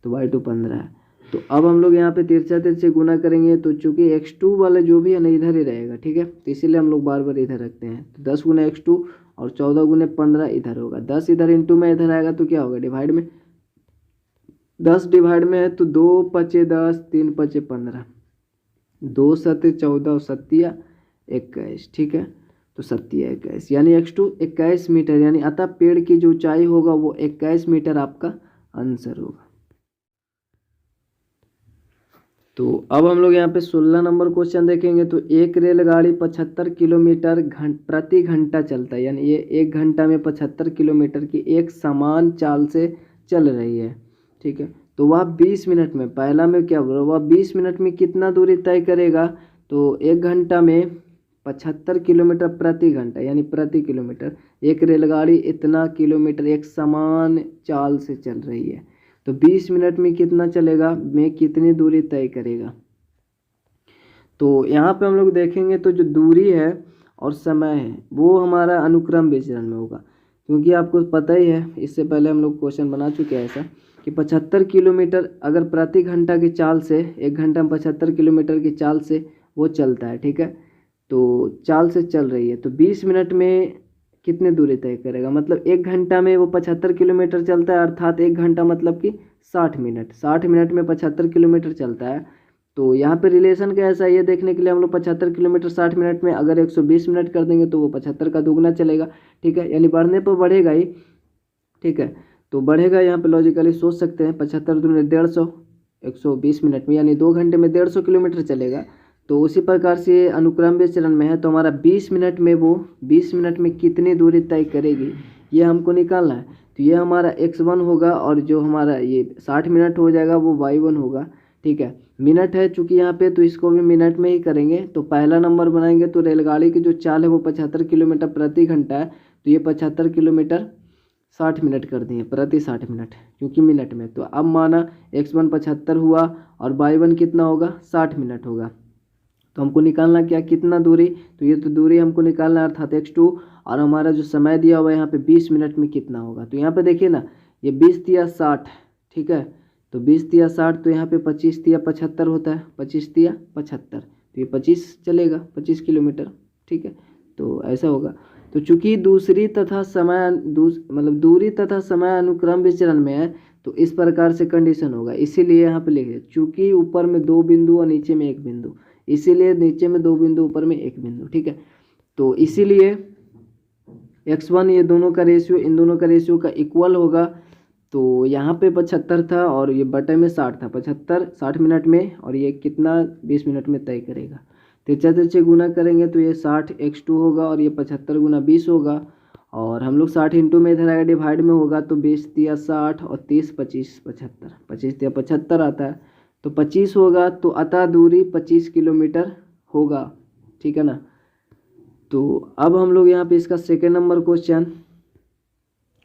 तो y2 15 है। तो अब हम लोग यहाँ पे तिरछा तिरछे गुना करेंगे, तो चूंकि x2 वाला जो भी है ना इधर ही रहेगा, ठीक है, तो इसीलिए हम लोग बार बार इधर रखते हैं। तो 10 गुना x2 और 14 गुने 15 इधर होगा, 10 इधर इंटू में इधर आएगा तो क्या होगा, डिवाइड में 10 डिवाइड में है तो 2 पचे 10, 3 पचे 15, 2 सत्ते 14 और सत्तिया 21, ठीक है। तो सत्तिया 21 यानी x2 21 मीटर, यानी अतः पेड़ की जो ऊंचाई होगा वो 21 मीटर आपका आंसर होगा। तो अब हम लोग यहाँ पे 16 नंबर क्वेश्चन देखेंगे। तो एक रेलगाड़ी 75 किलोमीटर प्रति घंटा चलता है, यानी ये 1 घंटा में 75 किलोमीटर की एक समान चाल से चल रही है, ठीक है। तो वह 20 मिनट में, पहला में क्या बोला, वह 20 मिनट में कितना दूरी तय करेगा। तो 1 घंटा में 75 किलोमीटर प्रति घंटा, यानी प्रति किलोमीटर, एक रेलगाड़ी इतना किलोमीटर एक समान चाल से चल रही है, तो 20 मिनट में कितना चलेगा, में कितनी दूरी तय करेगा। तो यहाँ पे हम लोग देखेंगे तो जो दूरी है और समय है वो हमारा अनुक्रम विचरण में होगा, क्योंकि आपको पता ही है, इससे पहले हम लोग क्वेश्चन बना चुके हैं ऐसा कि 75 किलोमीटर अगर प्रति घंटा की चाल से, 1 घंटा में 75 किलोमीटर की चाल से वो चलता है, ठीक है, तो चाल से चल रही है, तो 20 मिनट में कितनी दूरी तय करेगा, मतलब 1 घंटा में वो 75 किलोमीटर चलता है, अर्थात 1 घंटा मतलब कि 60 मिनट, 60 मिनट में 75 किलोमीटर चलता है। तो यहाँ पे रिलेशन कैसा है ये देखने के लिए हम लोग 75 किलोमीटर 60 मिनट में अगर 120 मिनट कर देंगे तो वो 75 का दुगना चलेगा, ठीक है, यानी बढ़ने पर बढ़ेगा ही, ठीक है। तो बढ़ेगा, यहाँ पे लॉजिकली सोच सकते हैं 75 दूनी 150, 120 मिनट में यानी 2 घंटे में 150 किलोमीटर चलेगा। तो उसी प्रकार से अनुक्रम विचरण में है, तो हमारा 20 मिनट में वो 20 मिनट में कितनी दूरी तय करेगी ये हमको निकालना है। तो ये हमारा x1 होगा और जो हमारा ये 60 मिनट हो जाएगा वो y1 होगा, ठीक है। मिनट है चूँकि यहाँ पे, तो इसको भी मिनट में ही करेंगे। तो पहला नंबर बनाएंगे तो रेलगाड़ी की जो चाल है वो 75 किलोमीटर प्रति घंटा है, तो ये 75 किलोमीटर 60 मिनट कर दिए प्रति 60 मिनट, क्योंकि मिनट में। तो अब माना x1 75 हुआ और y1 कितना होगा, 60 मिनट होगा। तो हमको निकालना क्या, कितना दूरी, तो ये तो दूरी हमको निकालना है, अर्थात x2, और हमारा जो समय दिया हुआ है यहाँ पे 20 मिनट में कितना होगा। तो यहाँ पे देखिए ना, ये 20 तिया 60, ठीक है, तो 20 तिया 60, तो यहाँ पे 25 तिया 75 होता है, 25 तिया 75, तो ये 25 चलेगा, 25 किलोमीटर, ठीक है। तो ऐसा होगा। तो चूंकि दूसरी तथा समय मतलब दूरी तथा समय अनुक्रम विचरण में है, तो इस प्रकार से कंडीशन होगा, इसीलिए यहाँ पे लिखे चूंकि ऊपर में 2 बिंदु और नीचे में 1 बिंदु, इसीलिए नीचे में 2 बिंदु ऊपर में 1 बिंदु, ठीक है। तो इसीलिए x1 ये दोनों का रेशियो, इन दोनों का रेशियो का इक्वल होगा। तो यहाँ पे 75 था और ये बटे में 60 था, 75 60 मिनट में, और ये कितना 20 मिनट में तय करेगा। तिरछा तिरछे गुना करेंगे तो ये 60 x2 होगा और ये 75 गुना 20 होगा, और हम लोग 60 इंटू में इधर आएगा डिवाइड में होगा, तो 20 तिया 60 और 30 25 75, 25 तिया 75 आता है, तो 25 होगा। तो अतः दूरी 25 किलोमीटर होगा, ठीक है ना। तो अब हम लोग यहाँ पे इसका सेकेंड नंबर क्वेश्चन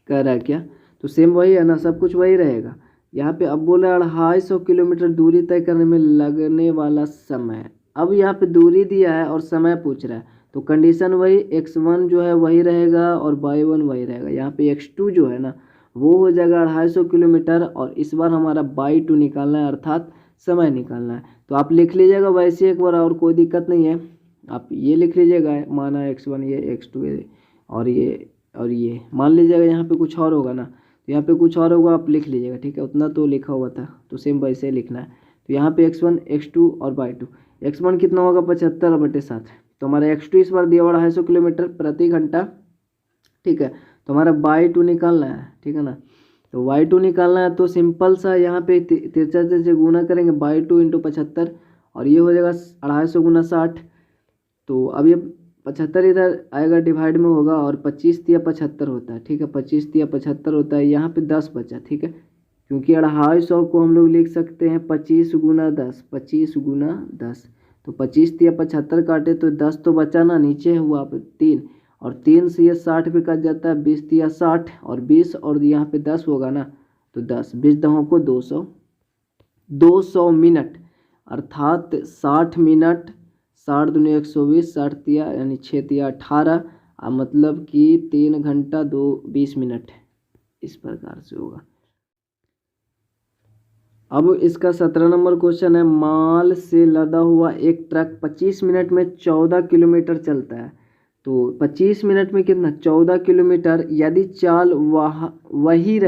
कह रहा है क्या, तो सेम वही है ना, सब कुछ वही रहेगा। यहाँ पे अब बोला 250 किलोमीटर दूरी तय करने में लगने वाला समय। अब यहाँ पे दूरी दिया है और समय पूछ रहा है, तो कंडीशन वही, x1 जो है वही रहेगा और y1 वही रहेगा। यहाँ पे x2 जो है ना वो हो जाएगा 250 किलोमीटर, और इस बार हमारा y2 निकालना है, अर्थात समय निकालना है। तो आप लिख लीजिएगा वैसे एक बार, और कोई दिक्कत नहीं है, आप ये लिख लीजिएगा, माना x1 ये x2 ये और ये मान लीजिएगा यहाँ पे कुछ और होगा ना, तो यहाँ पे कुछ और होगा आप लिख लीजिएगा, ठीक है, उतना तो लिखा हुआ था, तो सेम वैसे ही लिखना है। तो यहाँ पे x1 x2 और y2, x1 कितना होगा 75/7, तो हमारा x2 इस बार दिया हुआ 250 किलोमीटर प्रति घंटा, ठीक है। तो हमारा y2 निकालना है, ठीक है ना। तो y2 निकालना है, तो सिंपल सा यहाँ पे तिरछा तिरछे गुना करेंगे, y2 इंटू 75, और ये हो जाएगा 250 गुना 60। तो अब ये 75 इधर आएगा डिवाइड में होगा, और 25 तिया 75 होता है, ठीक है, 25 तिया 75 होता है, यहाँ पे 10 बचा, ठीक है, क्योंकि 250 को हम लोग लिख सकते हैं 25 गुना 10, 25 गुना 10, तो 25 तिया 75 काटे तो 10 तो बचा ना, नीचे हुआ पे 3, और 3 से ये 60 भी कट जाता है, 20 तिया 60 और 20, और यहाँ पे 10 होगा ना, तो 10 20 दहों को 200 मिनट, अर्थात 60 मिनट, 60 दूनी 120, 60 तिया यानी 6 तिया 18, मतलब कि 3 घंटा 20 मिनट, इस प्रकार से होगा। अब इसका 17 नंबर क्वेश्चन है, माल से लदा हुआ एक ट्रक 25 मिनट में 14 किलोमीटर चलता है। तो 25 मिनट में कितना, 14 किलोमीटर। यदि चाल वही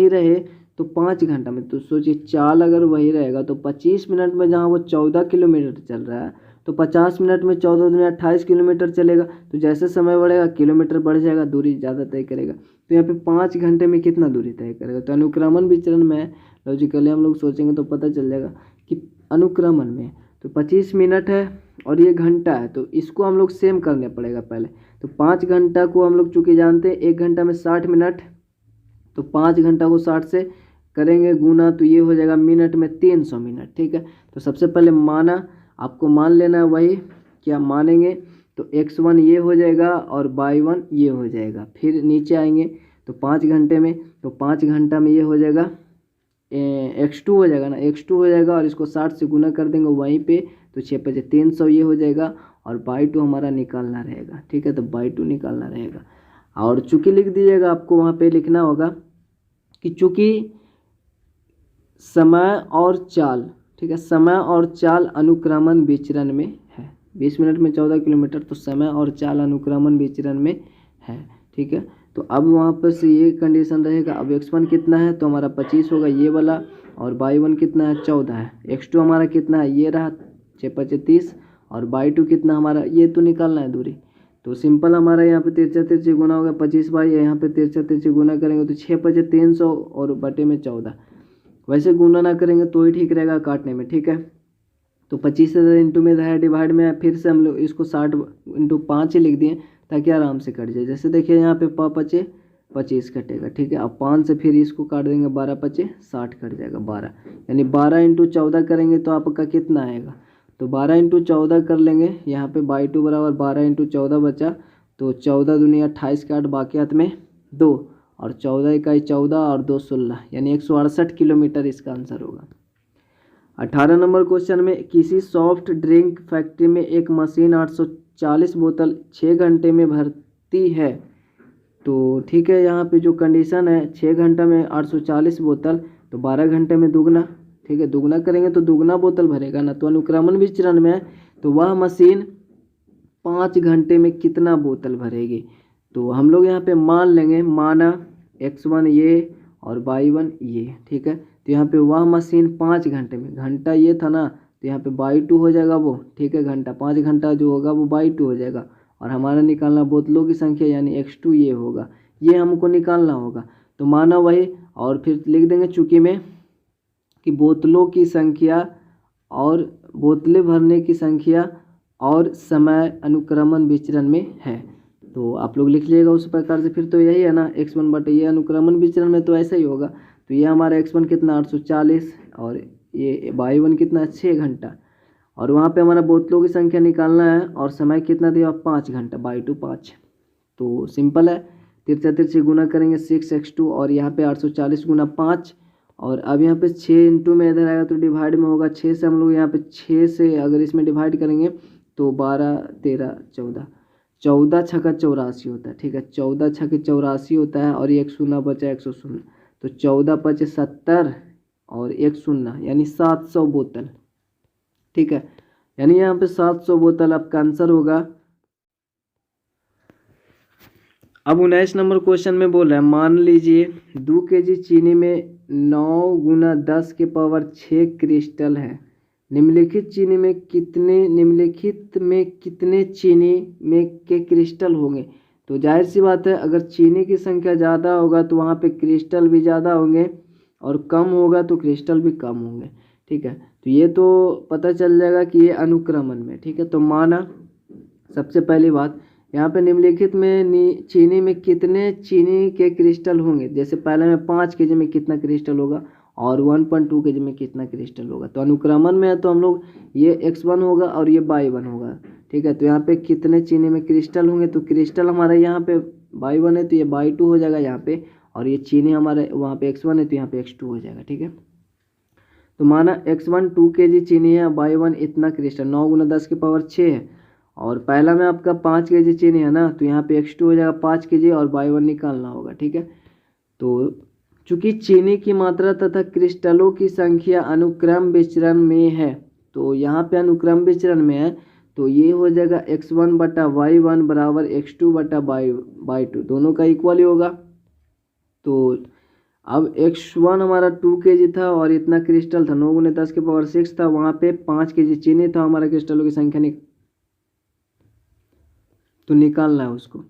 रहे तो 5 घंटा में। तो सोचिए चाल अगर वही रहेगा तो 25 मिनट में जहाँ वो 14 किलोमीटर चल रहा है तो 50 मिनट में 14 दूनी 28 किलोमीटर चलेगा। तो जैसे समय बढ़ेगा किलोमीटर बढ़ जाएगा, दूरी ज़्यादा तय करेगा। तो यहाँ पे 5 घंटे में कितना दूरी तय करेगा। तो अनुक्रमण विचरण में लॉजिकली हम लोग सोचेंगे तो पता चल जाएगा कि अनुक्रमण में तो 25 मिनट है और ये घंटा है, तो इसको हम लोग सेम करने पड़ेगा पहले। तो 5 घंटा को हम लोग चूँकि जानते हैं 1 घंटा में 60 मिनट, तो 5 घंटा को 60 से करेंगे गुना तो ये हो जाएगा मिनट में 300 मिनट। ठीक है, तो सबसे पहले माना, आपको मान लेना है वही क्या मानेंगे। तो x1 ये हो जाएगा और y1 ये हो जाएगा। फिर नीचे आएंगे तो 5 घंटे में, तो 5 घंटा में ये हो जाएगा x2 हो जाएगा ना, x2 हो जाएगा और इसको 60 से गुना कर देंगे वहीं पे, तो 6 5 300 ये हो जाएगा और y2 हमारा निकालना रहेगा। ठीक है, तो y2 निकालना रहेगा और चूँकि लिख दीजिएगा, आपको वहाँ पे लिखना होगा कि चूँकि समय और चाल, ठीक है, समय और चाल अनुक्रमण विचरण में है। 20 मिनट में 14 किलोमीटर, तो समय और चाल अनुक्रमण विचरण में है। ठीक है, तो अब वहाँ पर से ये कंडीशन रहेगा। अब x1 कितना है तो हमारा 25 होगा ये वाला, और y1 कितना है 14 है। x2 हमारा कितना है ये रहा 6 5 30, और y2 कितना हमारा ये तो निकालना है दूरी। तो सिंपल हमारा यहाँ पे 3 गुना होगा 25 बाई, यहाँ पे 3 गुना करेंगे तो 6 5 300 और बटे में 14। वैसे गुना ना करेंगे तो ही ठीक रहेगा काटने में। ठीक है, तो 25 इंटू में है डिवाइड में है, फिर से हम लोग इसको 60 इंटू 5 ही लिख दिए ताकि आराम से कट जाए। जैसे देखिए यहाँ पे 5 25 कटेगा। ठीक है, अब 5 से फिर इसको काट देंगे 12 5 60 कट जाएगा 12, यानी 12 इंटू 14 करेंगे तो आपका कितना आएगा। तो 12 इंटू 14 कर लेंगे, यहाँ पे y2 बराबर 12 इंटू 14 बचा, तो 14 दूनी 28 काट, बाकी हाथ में 2 और 14 इकाई 14 और 2 16, यानी 168 किलोमीटर इसका आंसर होगा। 18 नंबर क्वेश्चन में, किसी सॉफ्ट ड्रिंक फैक्ट्री में एक मशीन 840 बोतल 6 घंटे में भरती है। तो ठीक है, यहाँ पे जो कंडीशन है 6 घंटा में 840 बोतल, तो 12 घंटे में दुगना। ठीक है, दुगना करेंगे तो दुगना बोतल भरेगा ना। तो अनुक्रमण विचरण में तो वह मशीन 5 घंटे में कितना बोतल भरेगी। तो हम लोग यहाँ पे मान लेंगे, माना x1 ये और y1 ये। ठीक है, तो यहाँ पे वह मशीन 5 घंटे में, घंटा ये था ना तो यहाँ पे y2 हो जाएगा वो। ठीक है, घंटा 5 घंटा जो होगा वो y2 हो जाएगा, और हमारा निकालना बोतलों की संख्या यानी x2 ये होगा, ये हमको निकालना होगा। तो माना वही, और फिर लिख देंगे चूँकि में कि बोतलों की संख्या और बोतलें भरने की संख्या और समय अनुक्रमण विचरण में है। तो आप लोग लिख लीजिएगा उस प्रकार से। फिर तो यही है ना x1 बटे ये अनुक्रमण विचरण में तो ऐसा ही होगा। तो ये हमारा x1 कितना 840 और ये y1 कितना 6 घंटा, और वहाँ पे हमारा बोतलों की संख्या निकालना है और समय कितना दिया 5 घंटा, y2 5। तो सिंपल है, 3 गुना करेंगे 6x2 और यहाँ पे 840 गुना 5, और अब यहाँ पे 6 इंटू में इधर आएगा तो डिवाइड में होगा 6 से। हम लोग यहाँ पे 6 से अगर इसमें डिवाइड करेंगे तो 12 13 14, 14 छक्का 84 होता है। ठीक है, 14 छक्के 84 होता है, और एक शून्य बचा 100, तो 14 5 70 और एक शून्य यानी 700 बोतल। ठीक है, यानी यहाँ पे 700 बोतल आपका आंसर होगा। अब 19 नंबर क्वेश्चन में बोल रहा है, मान लीजिए 2 kg चीनी में 9 गुना 10 के पावर 6 क्रिस्टल है। निम्नलिखित में कितने चीनी में के क्रिस्टल होंगे। तो जाहिर सी बात है, अगर चीनी की संख्या ज़्यादा होगा तो वहाँ पे क्रिस्टल भी ज़्यादा होंगे, और कम होगा तो क्रिस्टल भी कम होंगे। ठीक है, तो ये तो पता चल जाएगा कि ये अनुक्रमण में। ठीक है, तो माना सबसे पहली बात यहाँ पे निम्नलिखित में चीनी में कितने चीनी के क्रिस्टल होंगे। जैसे पहले में 5 kg में कितना क्रिस्टल होगा और 1.2 kg में कितना क्रिस्टल होगा। तो अनुक्रमण में है तो हम लोग ये x1 होगा और ये y1 होगा। ठीक है, तो यहाँ पे कितने चीनी में क्रिस्टल होंगे, तो क्रिस्टल हमारा यहाँ पे y1 है तो ये y2 हो जाएगा यहाँ पे, और ये चीनी हमारे वहाँ पे x1 है तो यहाँ पे x2 हो जाएगा। ठीक है, तो माना x1 2 kg चीनी है, y1 इतना क्रिस्टल 9 गुना 10 के पावर 6 है, और पहला में आपका 5 kg चीनी है ना, तो यहाँ पे x2 हो जाएगा 5 kg और y1 निकालना होगा। ठीक है, तो चूंकि चीनी की मात्रा तथा क्रिस्टलों की संख्या अनुक्रम विचरण में है, तो यहाँ पे अनुक्रम विचरण में है, तो ये हो जाएगा x1 बटा y1 बराबर x2 बटा y2, दोनों का इक्वल ही होगा। तो अब x1 हमारा 2 kg था और इतना क्रिस्टल था 9 गुने 10 के पावर 6 था, वहाँ पे 5 kg चीनी था, हमारा क्रिस्टलों की संख्या तो निकालना है उसको।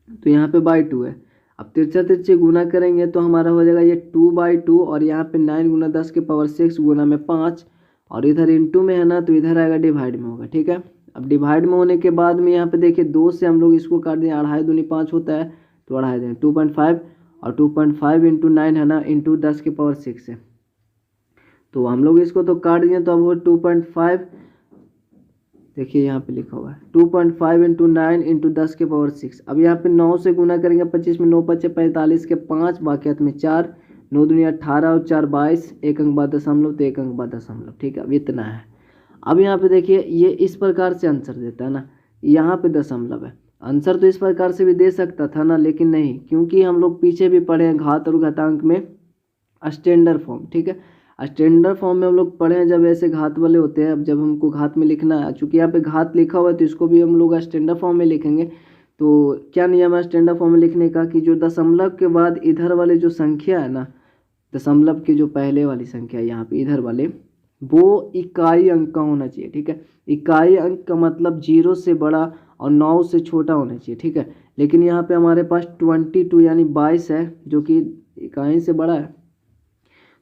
तो यहाँ पे बाई 2 है। अब तिरछा तिरछे गुना करेंगे तो हमारा हो जाएगा ये 2/2 और यहाँ पे 9 गुना 10 के पावर 6 गुना में 5 और इधर इंटू में है ना, तो इधर आएगा डिवाइड में होगा। ठीक है, अब डिवाइड में होने के बाद में यहाँ पे देखिए 2 से हम लोग इसको काट दें, 2.5 दूनी 5 होता है, तो 2.5 दें 2.5 और 2.5 इंटू 9 है ना, इंटू 10 के पावर 6 है। तो हम लोग इसको तो काट दिए, तो अब वो 2.5, देखिए यहाँ पे लिखा हुआ है 2.5 इंटू 9 इंटू 10 के पावर 6। अब यहाँ पे 9 से गुना करेंगे 25 में, 9 पचे 45 के 5 बाकी हाथ में 4, 9 दूनी 18 और 4 22, एक अंक बाद दशमलव, तो एक अंक बाद दशमलव। ठीक है, अब इतना है। अब यहाँ पे देखिए ये इस प्रकार से आंसर देता है ना, यहाँ पे दशमलव है। आंसर तो इस प्रकार से भी दे सकता था ना, लेकिन नहीं, क्योंकि हम लोग पीछे भी पढ़े हैं घात और घातांक में स्टैंडर्ड फॉर्म। ठीक है, स्टैंडर्ड फॉर्म में हम लोग पढ़े हैं जब ऐसे घात वाले होते हैं। अब जब हमको घात में लिखना है, चूंकि यहाँ पे घात लिखा हुआ है तो इसको भी हम लोग स्टैंडर्ड फॉर्म में लिखेंगे। तो क्या नियम है स्टैंडर्ड फॉर्म में लिखने का कि जो दशमलव के बाद इधर वाले जो संख्या है ना, दशमलव की जो पहले वाली संख्या है यहाँ पे इधर वाले, वो इकाई अंक का होना चाहिए। ठीक है, इकाई अंक का मतलब 0 से बड़ा और 9 से छोटा होना चाहिए। ठीक है, लेकिन यहाँ पे हमारे पास 22 यानी 22 है जो कि इकाई से बड़ा है,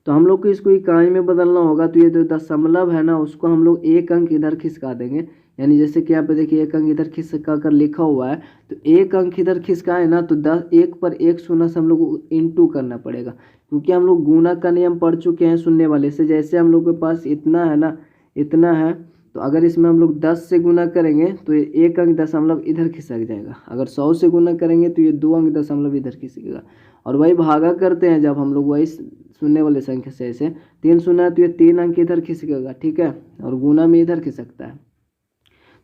तो हम लोग को इसको इकाई में बदलना होगा। तो ये जो दशमलव है ना, उसको हम लोग एक अंक इधर खिसका देंगे, यानी जैसे कि यहाँ पे देखिए एक अंक इधर खिसका कर लिखा हुआ है, तो एक अंक इधर खिसकाए ना, तो 10 1 पर 1 शून्य से हम लोग को इंटू करना पड़ेगा, क्योंकि हम लोग गुना का नियम पढ़ चुके हैं शून्य वाले से। जैसे हम लोग के पास इतना है ना, इतना है, तो अगर इसमें हम लोग 10 से गुना करेंगे तो ये एक अंक दशमलव इधर खिसक जाएगा। अगर 100 से गुना करेंगे तो ये 2 अंक दशमलव इधर खिसकेगा। और वही भागा करते हैं जब हम लोग वही शून्य वाले संख्या से, ऐसे 3 शून्य है तो ये 3 अंक इधर खिसकेगा। ठीक है, और गुना में इधर खिसकता है। तो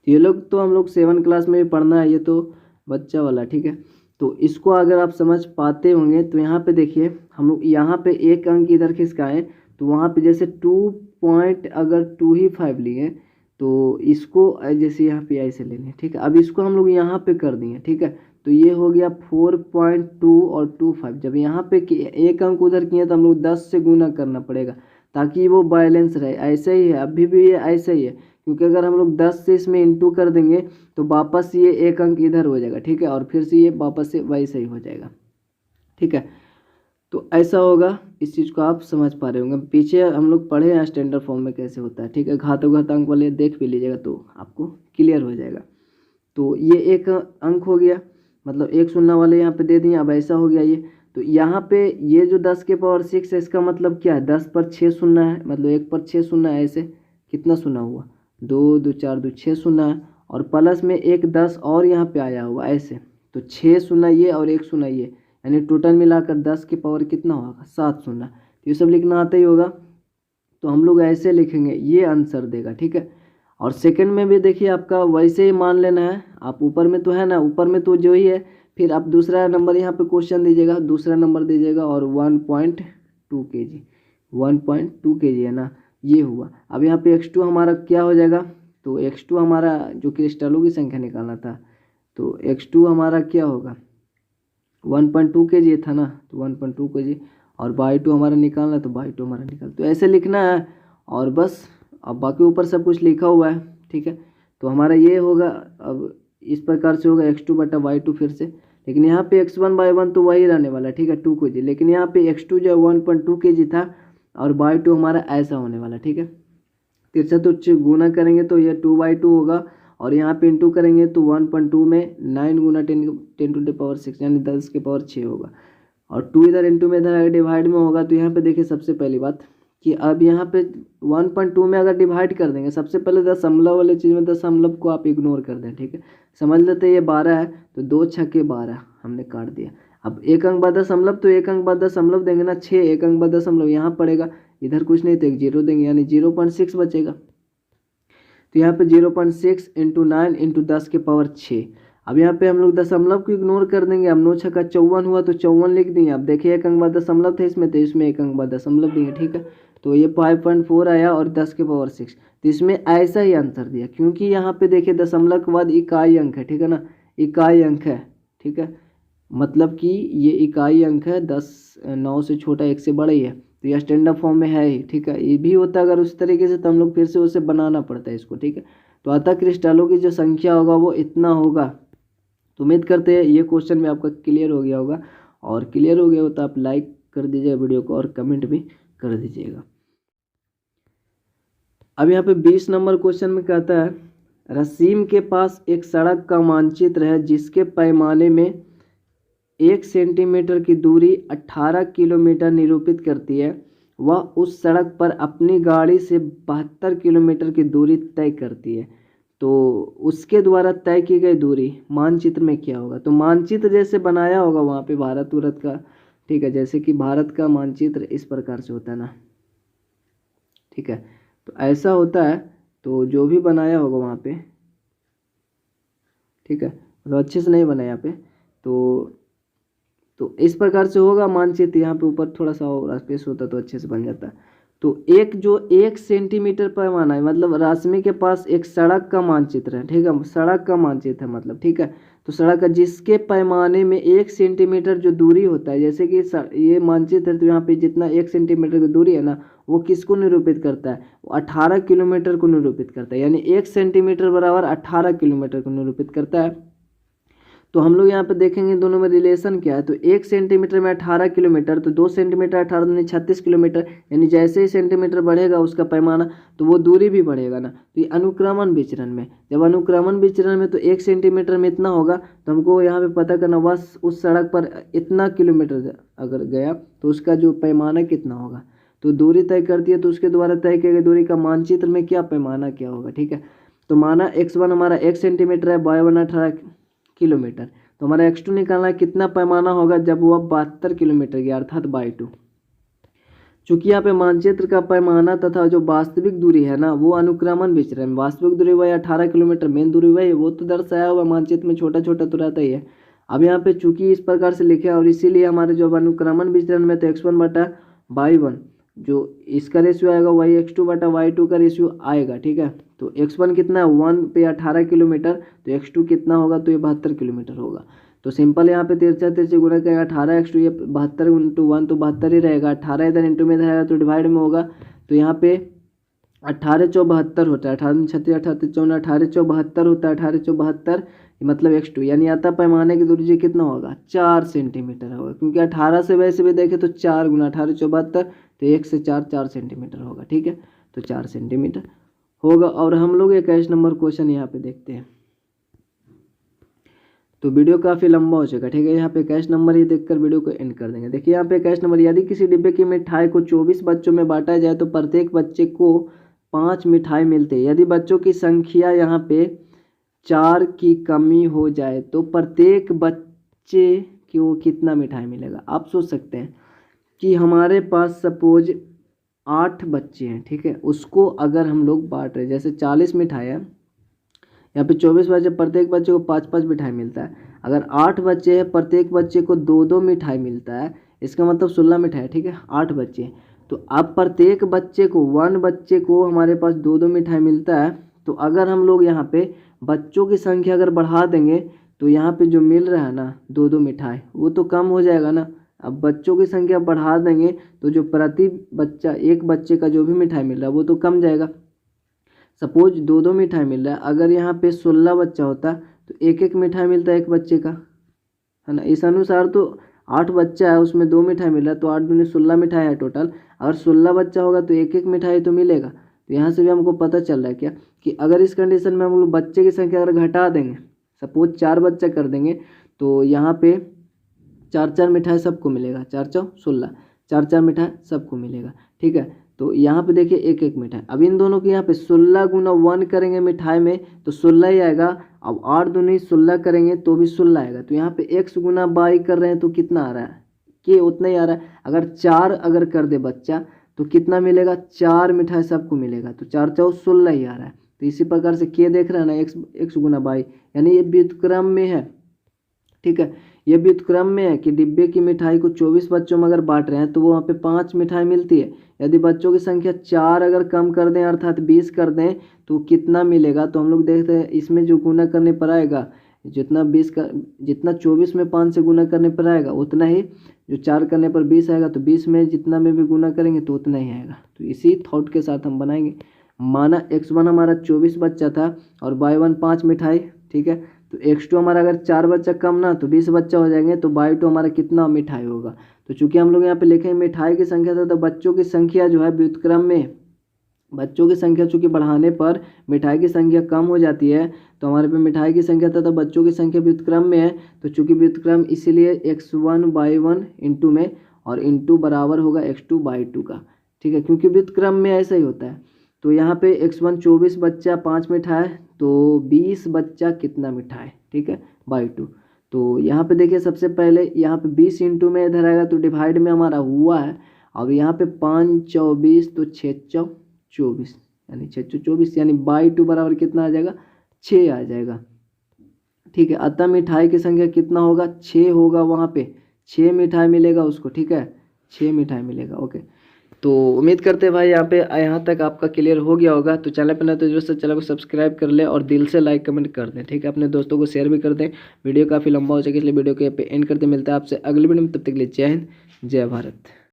ये लोग तो हम लोग 7 क्लास में भी पढ़ना है, ये तो बच्चा वाला। ठीक है, तो इसको अगर आप समझ पाते होंगे तो यहाँ पे देखिए हम लोग यहाँ पे एक अंक इधर खिसकाएं, तो वहाँ पे जैसे 2.25 लिए, तो इसको जैसे यहाँ पे ऐसे लेंगे। ठीक है, अब इसको हम लोग यहाँ पे कर दिए। ठीक है, तो ये हो गया 4.2 और 25। जब यहाँ पे एक अंक उधर किए तो हम लोग 10 से गुना करना पड़ेगा ताकि वो बैलेंस रहे। ऐसे ही है, अभी भी ये ऐसे ही है, क्योंकि अगर हम लोग 10 से इसमें इंटू कर देंगे तो वापस ये एक अंक इधर हो जाएगा। ठीक है, और फिर से ये वापस से वैसे ही हो जाएगा। ठीक है, तो ऐसा होगा, इस चीज़ को आप समझ पा रहे होंगे। पीछे हम लोग पढ़े हैं स्टैंडर्ड फॉर्म में कैसे होता है। ठीक है, घात और घातांक वाले देख भी लीजिएगा तो आपको क्लियर हो जाएगा। तो ये एक अंक हो गया, मतलब एक शून्य वाले यहाँ पे दे दिए। अब ऐसा हो गया ये, तो यहाँ पे ये जो 10 के पावर 6 है, इसका मतलब क्या है, 10 पर 6 शून्य है, मतलब 1 पर 6 शून्य है। ऐसे कितना शून्य हुआ, 2 2 4 2 6 शून्य है, और प्लस में एक 10 और यहाँ पे आया हुआ ऐसे, तो 6 शून्य ये और 1 शून्य ये, यानी टोटल मिलाकर 10 के पावर कितना होगा, 7 शून्य। तो ये सब लिखना आता ही होगा, तो हम लोग ऐसे लिखेंगे, ये आंसर देगा। ठीक है, और सेकंड में भी देखिए आपका वैसे ही मान लेना है। आप ऊपर में तो है ना, ऊपर में तो जो ही है, फिर आप दूसरा नंबर यहाँ पे क्वेश्चन दीजिएगा, दूसरा नंबर दीजिएगा और 1.2 kg 1.2 kg है ना, ये हुआ। अब यहाँ पे x2 हमारा क्या हो जाएगा, तो x2 हमारा जो क्रिस्टलों की संख्या निकालना था, तो x2 हमारा क्या होगा, 1.2 kg था ना, तो 1.2 kg, और बाई 2 हमारा निकालना, तो बाई 2 हमारा निकाल, तो ऐसे लिखना है और बस। अब बाकी ऊपर सब कुछ लिखा हुआ है। ठीक है, तो हमारा ये होगा, अब इस प्रकार से होगा x2 बटा y2 फिर से, लेकिन यहाँ पे x1/1 तो वही रहने वाला है। ठीक है, 2 kg, लेकिन यहाँ पे x2 जो 1.2 kg था और बाई 2 हमारा ऐसा होने वाला। ठीक है, तिरछा तो गुना करेंगे तो ये 2/2 होगा, और यहाँ पे इंटू करेंगे तो 1.2 में 9 गुना 10 टू द पावर 6 यानी 10 के पावर 6 होगा, और 2 इधर इंटू में इधर डिवाइड में होगा। तो यहाँ पे देखिए सबसे पहली बात कि अब यहाँ पे 1.2 में अगर डिवाइड कर देंगे, सबसे पहले दशमलव वाले चीज़ में दशमलव को आप इग्नोर कर दें। ठीक है, समझ लेते हैं ये 12 है, तो 2 छक्के 12 हमने काट दिया। अब एक अंक बाद दशमलव, तो एक अंक बाद दशमलव देंगे ना, 6 एक अंक बाद दशमलव यहाँ पड़ेगा, इधर कुछ नहीं तो एक 0 देंगे, यानी 0.6 बचेगा। तो यहाँ पे 0.6 इंटू 9 इंटू 10 के पावर 6। अब यहाँ पे हम लोग दशमलव को इग्नोर कर देंगे। अब 9 छक्का 54 हुआ तो 54 लिख दिए। अब देखिए एक अंक बाद दशमलव थे इसमें, तो इसमें एक अंक बाद दशमलव दिए, ठीक है। तो ये 5.4 आया और 10 के पावर 6, तो इसमें ऐसा ही आंसर दिया, क्योंकि यहाँ पे देखिए दशमलव के बाद इकाई अंक है, ठीक है ना, इकाई अंक है, ठीक है, मतलब कि ये इकाई अंक है, 10 9 से छोटा 1 से बड़ा ही है, तो यह स्टैंडर्ड फॉर्म में है ही, ठीक है। ये भी होता अगर उस तरीके से, तो हम लोग फिर से उसे बनाना पड़ता है इसको, ठीक है। तो अतः क्रिस्टलों की जो संख्या होगा वो इतना होगा। तो उम्मीद करते हैं ये क्वेश्चन में आपका क्लियर हो गया होगा, और क्लियर हो गया हो तो आप लाइक कर दीजिएगा वीडियो को और कमेंट भी कर दीजिएगा। अब यहाँ पे 20 नंबर क्वेश्चन में कहता है, रसीम के पास एक सड़क का मानचित्र है जिसके पैमाने में 1 सेंटीमीटर की दूरी 18 किलोमीटर निरूपित करती है। वह उस सड़क पर अपनी गाड़ी से 72 किलोमीटर की दूरी तय करती है। तो उसके द्वारा तय की गई दूरी मानचित्र में क्या होगा? तो मानचित्र जैसे बनाया होगा वहाँ पे भारत उरत का, ठीक है, जैसे कि भारत का मानचित्र इस प्रकार से होता है ना, ठीक है, तो ऐसा होता है। तो जो भी बनाया होगा वहाँ पे, ठीक है, तो अच्छे से नहीं बना यहाँ पे, तो इस प्रकार से होगा मानचित्र। यहाँ पे ऊपर थोड़ा सा और स्पेस होता तो अच्छे से बन जाता। तो एक जो 1 सेंटीमीटर पैमाना है, मतलब रश्मि के पास एक सड़क का मानचित्र है, ठीक है, सड़क का मानचित्र है मतलब, ठीक है। तो सड़क का जिसके पैमाने में 1 सेंटीमीटर जो दूरी होता है, जैसे कि ये मानचित्र है, तो यहाँ पे जितना 1 सेंटीमीटर की दूरी है ना, वो किसको निरूपित करता है? वो 18 किलोमीटर को निरूपित करता है, यानी 1 सेंटीमीटर बराबर 18 किलोमीटर को निरूपित करता है। तो हम लोग यहाँ पे देखेंगे दोनों में रिलेशन क्या है। तो 1 सेंटीमीटर में 18 किलोमीटर, तो 2 सेंटीमीटर 18 दूनी 36 किलोमीटर, यानी जैसे ही सेंटीमीटर बढ़ेगा उसका पैमाना, तो वो दूरी भी बढ़ेगा ना। तो ये अनुक्रमण विचरण में, जब अनुक्रमण विचरण में तो 1 सेंटीमीटर में इतना होगा, तो हमको यहाँ पे पता करना बस उस सड़क पर इतना किलोमीटर अगर गया तो उसका जो पैमाना कितना होगा। तो दूरी तय करती है, तो उसके द्वारा तय की गई दूरी का मानचित्र में क्या पैमाना क्या होगा, ठीक है। तो माना x1 हमारा 1 सेंटीमीटर है, y1 18 किलोमीटर, तो हमारा x2 निकालना है, कितना पैमाना होगा जब वह 72 किलोमीटर गया, अर्थात बाई 2। चूंकि यहाँ पे मानचित्र का पैमाना तथा जो वास्तविक दूरी है ना, वो अनुक्रमण विचरण, वास्तविक दूरी वही 18 किलोमीटर, मेन दूरी वही, वो तो दर्शाया हुआ मानचित्र में, छोटा छोटा तो रहता ही है। अब यहाँ पे चूंकि इस प्रकार से लिखे और इसीलिए हमारे जो अनुक्रमण विचरण में, तो x1/y1 जो इसका रेशियो आएगा, वही x2/y2 का रेशियो आएगा, ठीक है। तो x1 कितना है, 1 पे 18 किलोमीटर, तो x2 कितना होगा, तो ये 72 किलोमीटर होगा। तो सिंपल यहाँ पे तिरछा तिरछे गुणा करेगा, 18 x2, ये 72 × 1 तो 72 ही रहेगा, 18 इधर इंटू में रहेगा तो डिवाइड में होगा। तो यहाँ पे 18 × 4 72 होता है, 18 × 36 38 54, 18 × 4 72 होता है, 18 × 4 72 मतलब x2, यानी आता पैमाने की दूरी कितना होगा, 4 सेंटीमीटर होगा, क्योंकि 18 से वैसे भी देखे तो 4 × 18 × 4 72, तो 1 से 4 सेंटीमीटर होगा, ठीक है। तो 4 सेंटीमीटर होगा। और हम लोग 21 नंबर क्वेश्चन यहाँ पे देखते हैं। तो वीडियो काफ़ी लंबा हो चुका, ठीक है। यहाँ पे 21 नंबर ही देखकर वीडियो को एंड कर देंगे। देखिए यहाँ पे 21 नंबर, यदि किसी डिब्बे की मिठाई को 24 बच्चों में बांटा जाए तो प्रत्येक बच्चे को 5 मिठाई मिलते हैं। यदि बच्चों की संख्या यहाँ पे 4 की कमी हो जाए तो प्रत्येक बच्चे को कितना मिठाई मिलेगा? आप सोच सकते हैं कि हमारे पास सपोज 8 बच्चे हैं, ठीक है, उसको अगर हम लोग बांट रहे, जैसे 40 मिठाई है, यहाँ पे 24 बच्चे, प्रत्येक बच्चे को 5-5 मिठाई मिलता है। अगर 8 बच्चे हैं, प्रत्येक बच्चे को 2-2 मिठाई मिलता है, इसका मतलब 16 मिठाई, ठीक है, 8 बच्चे। तो अब प्रत्येक बच्चे को, 1 बच्चे को हमारे पास 2-2 मिठाई मिलता है। तो अगर हम लोग यहाँ पे बच्चों की संख्या अगर बढ़ा देंगे, तो यहाँ पे जो मिल रहा है ना 2-2 मिठाई, वो तो कम हो जाएगा ना। अब बच्चों की संख्या बढ़ा देंगे तो जो प्रति बच्चा, एक बच्चे का जो भी मिठाई मिल रहा है वो तो कम जाएगा। सपोज 2-2 मिठाई मिल रहा है, अगर यहाँ पे 16 बच्चा होता तो 1-1 मिठाई मिलता है एक बच्चे का, है ना। इस अनुसार तो 8 बच्चा है, उसमें 2 मिठाई मिल रहा है, तो 8 दूनी 16 मिठाई है टोटल। अगर 16 बच्चा होगा तो 1-1 मिठाई तो मिलेगा। तो यहाँ से भी हमको पता चल रहा है क्या, कि अगर इस कंडीशन में हम लोग बच्चे की संख्या अगर घटा देंगे, सपोज 4 बच्चा कर देंगे, तो यहाँ पे 4-4 मिठाई सबको मिलेगा, 4-4 16, 4-4 मिठाई सबको मिलेगा, ठीक है। तो यहाँ पे देखिए 1-1 मिठाई। अब इन दोनों के यहाँ पे 16 × 1 करेंगे मिठाई में तो 16 ही आएगा। अब 8 दूनी 16 करेंगे तो भी 16 आएगा। तो यहाँ पे x × y कर रहे हैं तो कितना आ रहा है, के उतना ही आ रहा है। अगर 4 अगर कर दे बच्चा तो कितना मिलेगा, 4 मिठाई सबको मिलेगा, तो 4 4 16 ही आ रहा है। तो इसी प्रकार से के देख रहे हैं ना, x गुना बाई, यानी ये व्युत्क्रम में है, ठीक है। ये व्युत्क्रम में है कि डिब्बे की मिठाई को 24 बच्चों में अगर बांट रहे हैं तो वो वहाँ पे 5 मिठाई मिलती है। यदि बच्चों की संख्या 4 अगर कम कर दें अर्थात 20 कर दें तो कितना मिलेगा, तो हम लोग देखते हैं इसमें जो गुना करने पर आएगा, जितना 20 का, जितना 24 में 5 से गुना करने पर आएगा उतना ही, जो 4 करने पर 20 आएगा, तो 20 में जितना में भी गुना करेंगे तो उतना ही आएगा। तो इसी थॉट के साथ हम बनाएंगे। माना x1 हमारा 24 बच्चा था और y1 5 मिठाई, ठीक है। तो x2 हमारा अगर 4 बच्चा कम ना तो 20 बच्चा हो जाएंगे, तो y2 हमारा कितना मिठाई होगा। तो चूंकि हम लोग यहाँ पे लिखे मिठाई की संख्या था, तो बच्चों की संख्या जो है व्युत्क्रम में, बच्चों की संख्या चूंकि बढ़ाने पर मिठाई की संख्या कम हो जाती है, तो हमारे पे मिठाई की संख्या था तो बच्चों की संख्या व्युत्क्रम में है, तो चूंकि व्युत्क्रम इसीलिए x1 y1 इंटू में और इंटू बराबर होगा x2 y2 का, ठीक है, क्योंकि व्युत्क्रम में ऐसा ही होता है। तो यहाँ पे x1 24 बच्चा 5 मिठाई, तो 20 बच्चा कितना मिठाई, ठीक है, y2। तो यहाँ पे देखिए सबसे पहले यहाँ पे 20 इंटू में इधर आएगा तो डिवाइड में हमारा हुआ है। अब यहाँ पे 5 24 तो 6 24, यानी 6 24, यानी y2 बराबर कितना आ जाएगा, 6 आ जाएगा, ठीक है। अतः मिठाई की संख्या कितना होगा, 6 होगा, वहाँ पे 6 मिठाई मिलेगा उसको, ठीक है, 6 मिठाई मिलेगा। ओके, तो उम्मीद करते हैं भाई यहाँ तक आपका क्लियर हो गया होगा। तो चैनल पर ना तो जरूर से चैनल को सब्सक्राइब कर ले और दिल से लाइक कमेंट कर दें, ठीक है। अपने दोस्तों को शेयर भी कर दें। वीडियो काफ़ी लंबा हो सके इसलिए वीडियो को यहाँ पे एंड करते, मिलता है आपसे अगले वीडियो में, तब तक के लिए जय हिंद जय भारत।